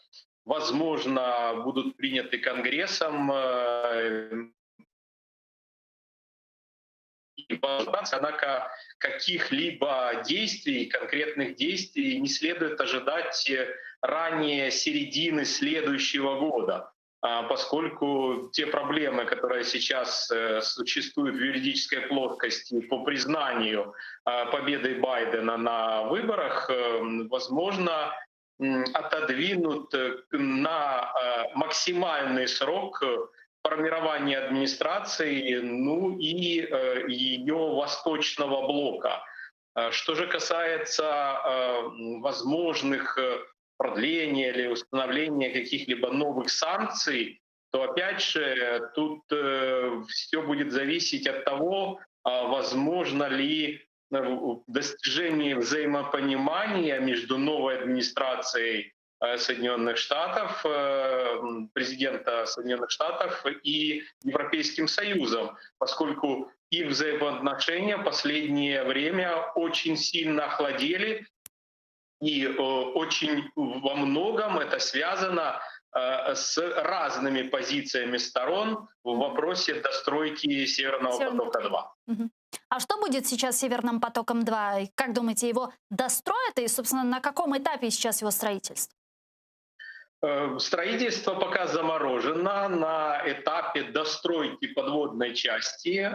возможно, будут приняты Конгрессом. Однако каких-либо действий, конкретных действий не следует ожидать ранее середины следующего года, поскольку те проблемы, которые сейчас существуют в юридической плоскости по признанию победы Байдена на выборах, возможно, отодвинут на максимальный срок формирования администрации, ну и ее восточного блока. Что же касается возможных продления или установления каких-либо новых санкций, то опять же тут все будет зависеть от того, возможно ли достижение взаимопонимания между новой администрацией Соединенных Штатов, президента Соединенных Штатов и Европейским Союзом, поскольку их взаимоотношения в последнее время очень сильно охладели, и очень во многом это связано с разными позициями сторон в вопросе достройки Северного потока-2. А что будет сейчас с Северным потоком-2? И как думаете, его достроят? И, собственно, на каком этапе сейчас его строительство? Строительство пока заморожено на этапе достройки подводной части.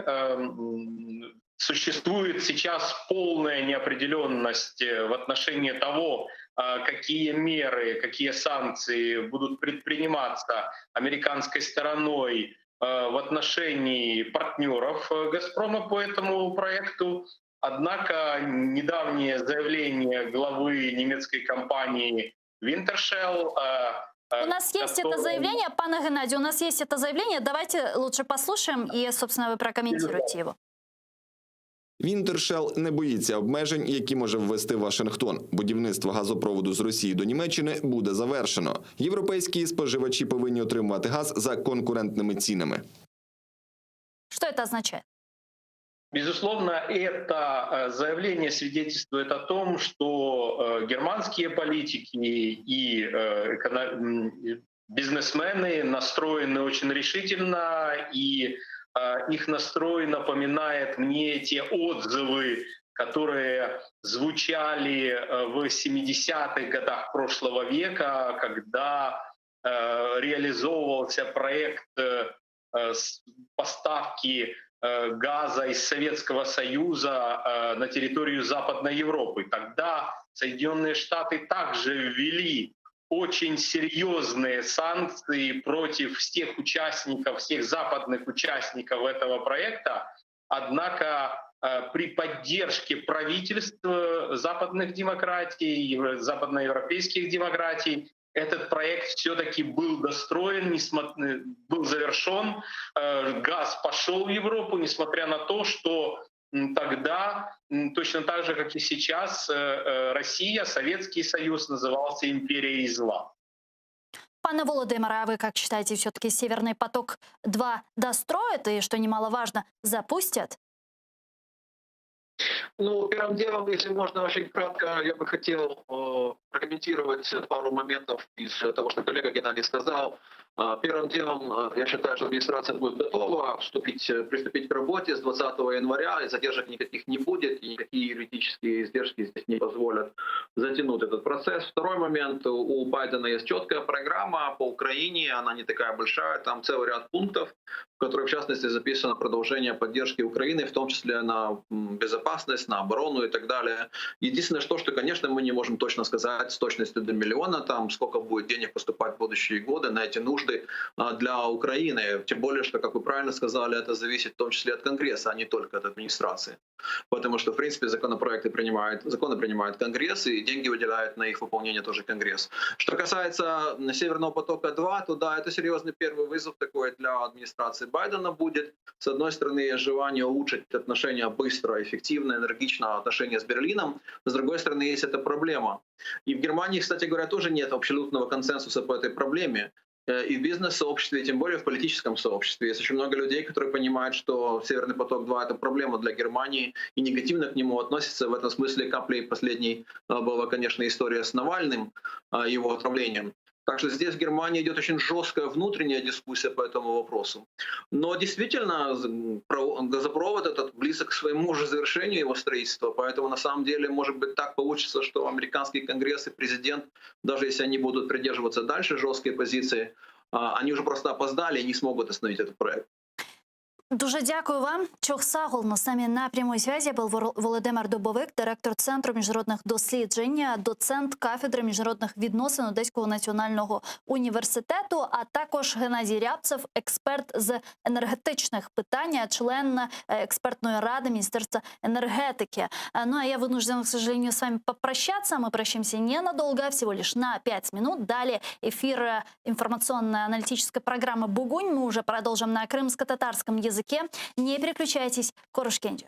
Существует сейчас полная неопределенность в отношении того, какие меры, какие санкции будут предприниматься американской стороной в отношении партнеров «Газпрома» по этому проекту. Однако недавнее заявление главы немецкой компании Wintershall. У нас есть это заявление, пане Геннадий, у нас есть это заявление. Давайте лучше послушаем и, собственно, вы прокомментируете его. Wintershall не боїться обмежень, які може ввести Вашингтон. Будівництво газопроводу з Росії до Німеччини буде завершено. Європейські споживачі повинні отримувати газ за конкурентними цінами. Что это означает? Безусловно, это заявление свидетельствует о том, что германские политики и бизнесмены настроены очень решительно, и их настрой напоминает мне те отзывы, которые звучали в 70-х годах прошлого века, когда реализовывался проект поставки газа из Советского Союза на территорию Западной Европы. Тогда Соединенные Штаты также ввели очень серьезные санкции против всех участников, всех западных участников этого проекта. Однако при поддержке правительств западных демократий, западноевропейских демократий, этот проект все-таки был достроен, был завершен, газ пошел в Европу, несмотря на то, что тогда, точно так же, как и сейчас, Россия, Советский Союз назывался империей зла. Пане Володимире, а вы как считаете, все-таки Северный поток-2 достроят и, что немаловажно, запустят? Ну, первым делом, если можно очень кратко, я бы хотел прокомментировать пару моментов из того, что коллега Геннадий сказал. Первым делом, я считаю, что администрация будет готова приступить к работе с 20 января, и задержек никаких не будет, и никакие юридические издержки здесь не позволят затянуть этот процесс. Второй момент, у Байдена есть четкая программа по Украине, она не такая большая, там целый ряд пунктов, в которых, в частности, записано продолжение поддержки Украины, в том числе на безопасность, на оборону и так далее. Единственное, что, конечно, мы не можем точно сказать с точностью до миллиона, там, сколько будет денег поступать в будущие годы на эти нужды для Украины. Тем более, что, как вы правильно сказали, это зависит в том числе от Конгресса, а не только от администрации. Потому что, в принципе, законы принимает Конгресс, и деньги выделяет на их выполнение тоже Конгресс. Что касается Северного потока-2, то да, это серьезный первый вызов такой для администрации Байдена будет. С одной стороны, есть желание улучшить отношения быстро, эффективно, энергично, отношения с Берлином. С другой стороны, есть эта проблема. И в Германии, кстати говоря, тоже нет абсолютного консенсуса по этой проблеме. И в бизнес-сообществе, и тем более в политическом сообществе. Есть очень много людей, которые понимают, что Северный поток-2 — это проблема для Германии, и негативно к нему относятся. В этом смысле каплей последней была, конечно, история с Навальным, его отравлением. Так что здесь в Германии идет очень жесткая внутренняя дискуссия по этому вопросу. Но действительно, газопровод этот близок к своему же завершению его строительства, поэтому на самом деле может быть так получится, что американский конгресс и президент, даже если они будут придерживаться дальше жесткой позиции, они уже просто опоздали и не смогут остановить этот проект. Дуже дякую вам. Чох Сагол, з нами на прямій зв'язі був Володимир Дубовик, директор Центру міжнародних досліджень, доцент кафедри міжнародних відносин Одеського національного університету, а також Геннадій Рябцев, експерт з енергетичних питань, член експертної ради Министерства энергетики. Ну а я вынуждена, к сожалению, с вами попрощаться. Мы прощаемся ненадолго, всего лишь на 5 минут. Далее эфир информационно-аналитической программы «Бугунь». Мы уже продолжим на крымско-татарском языке. Не переключайтесь. Корушкенджи.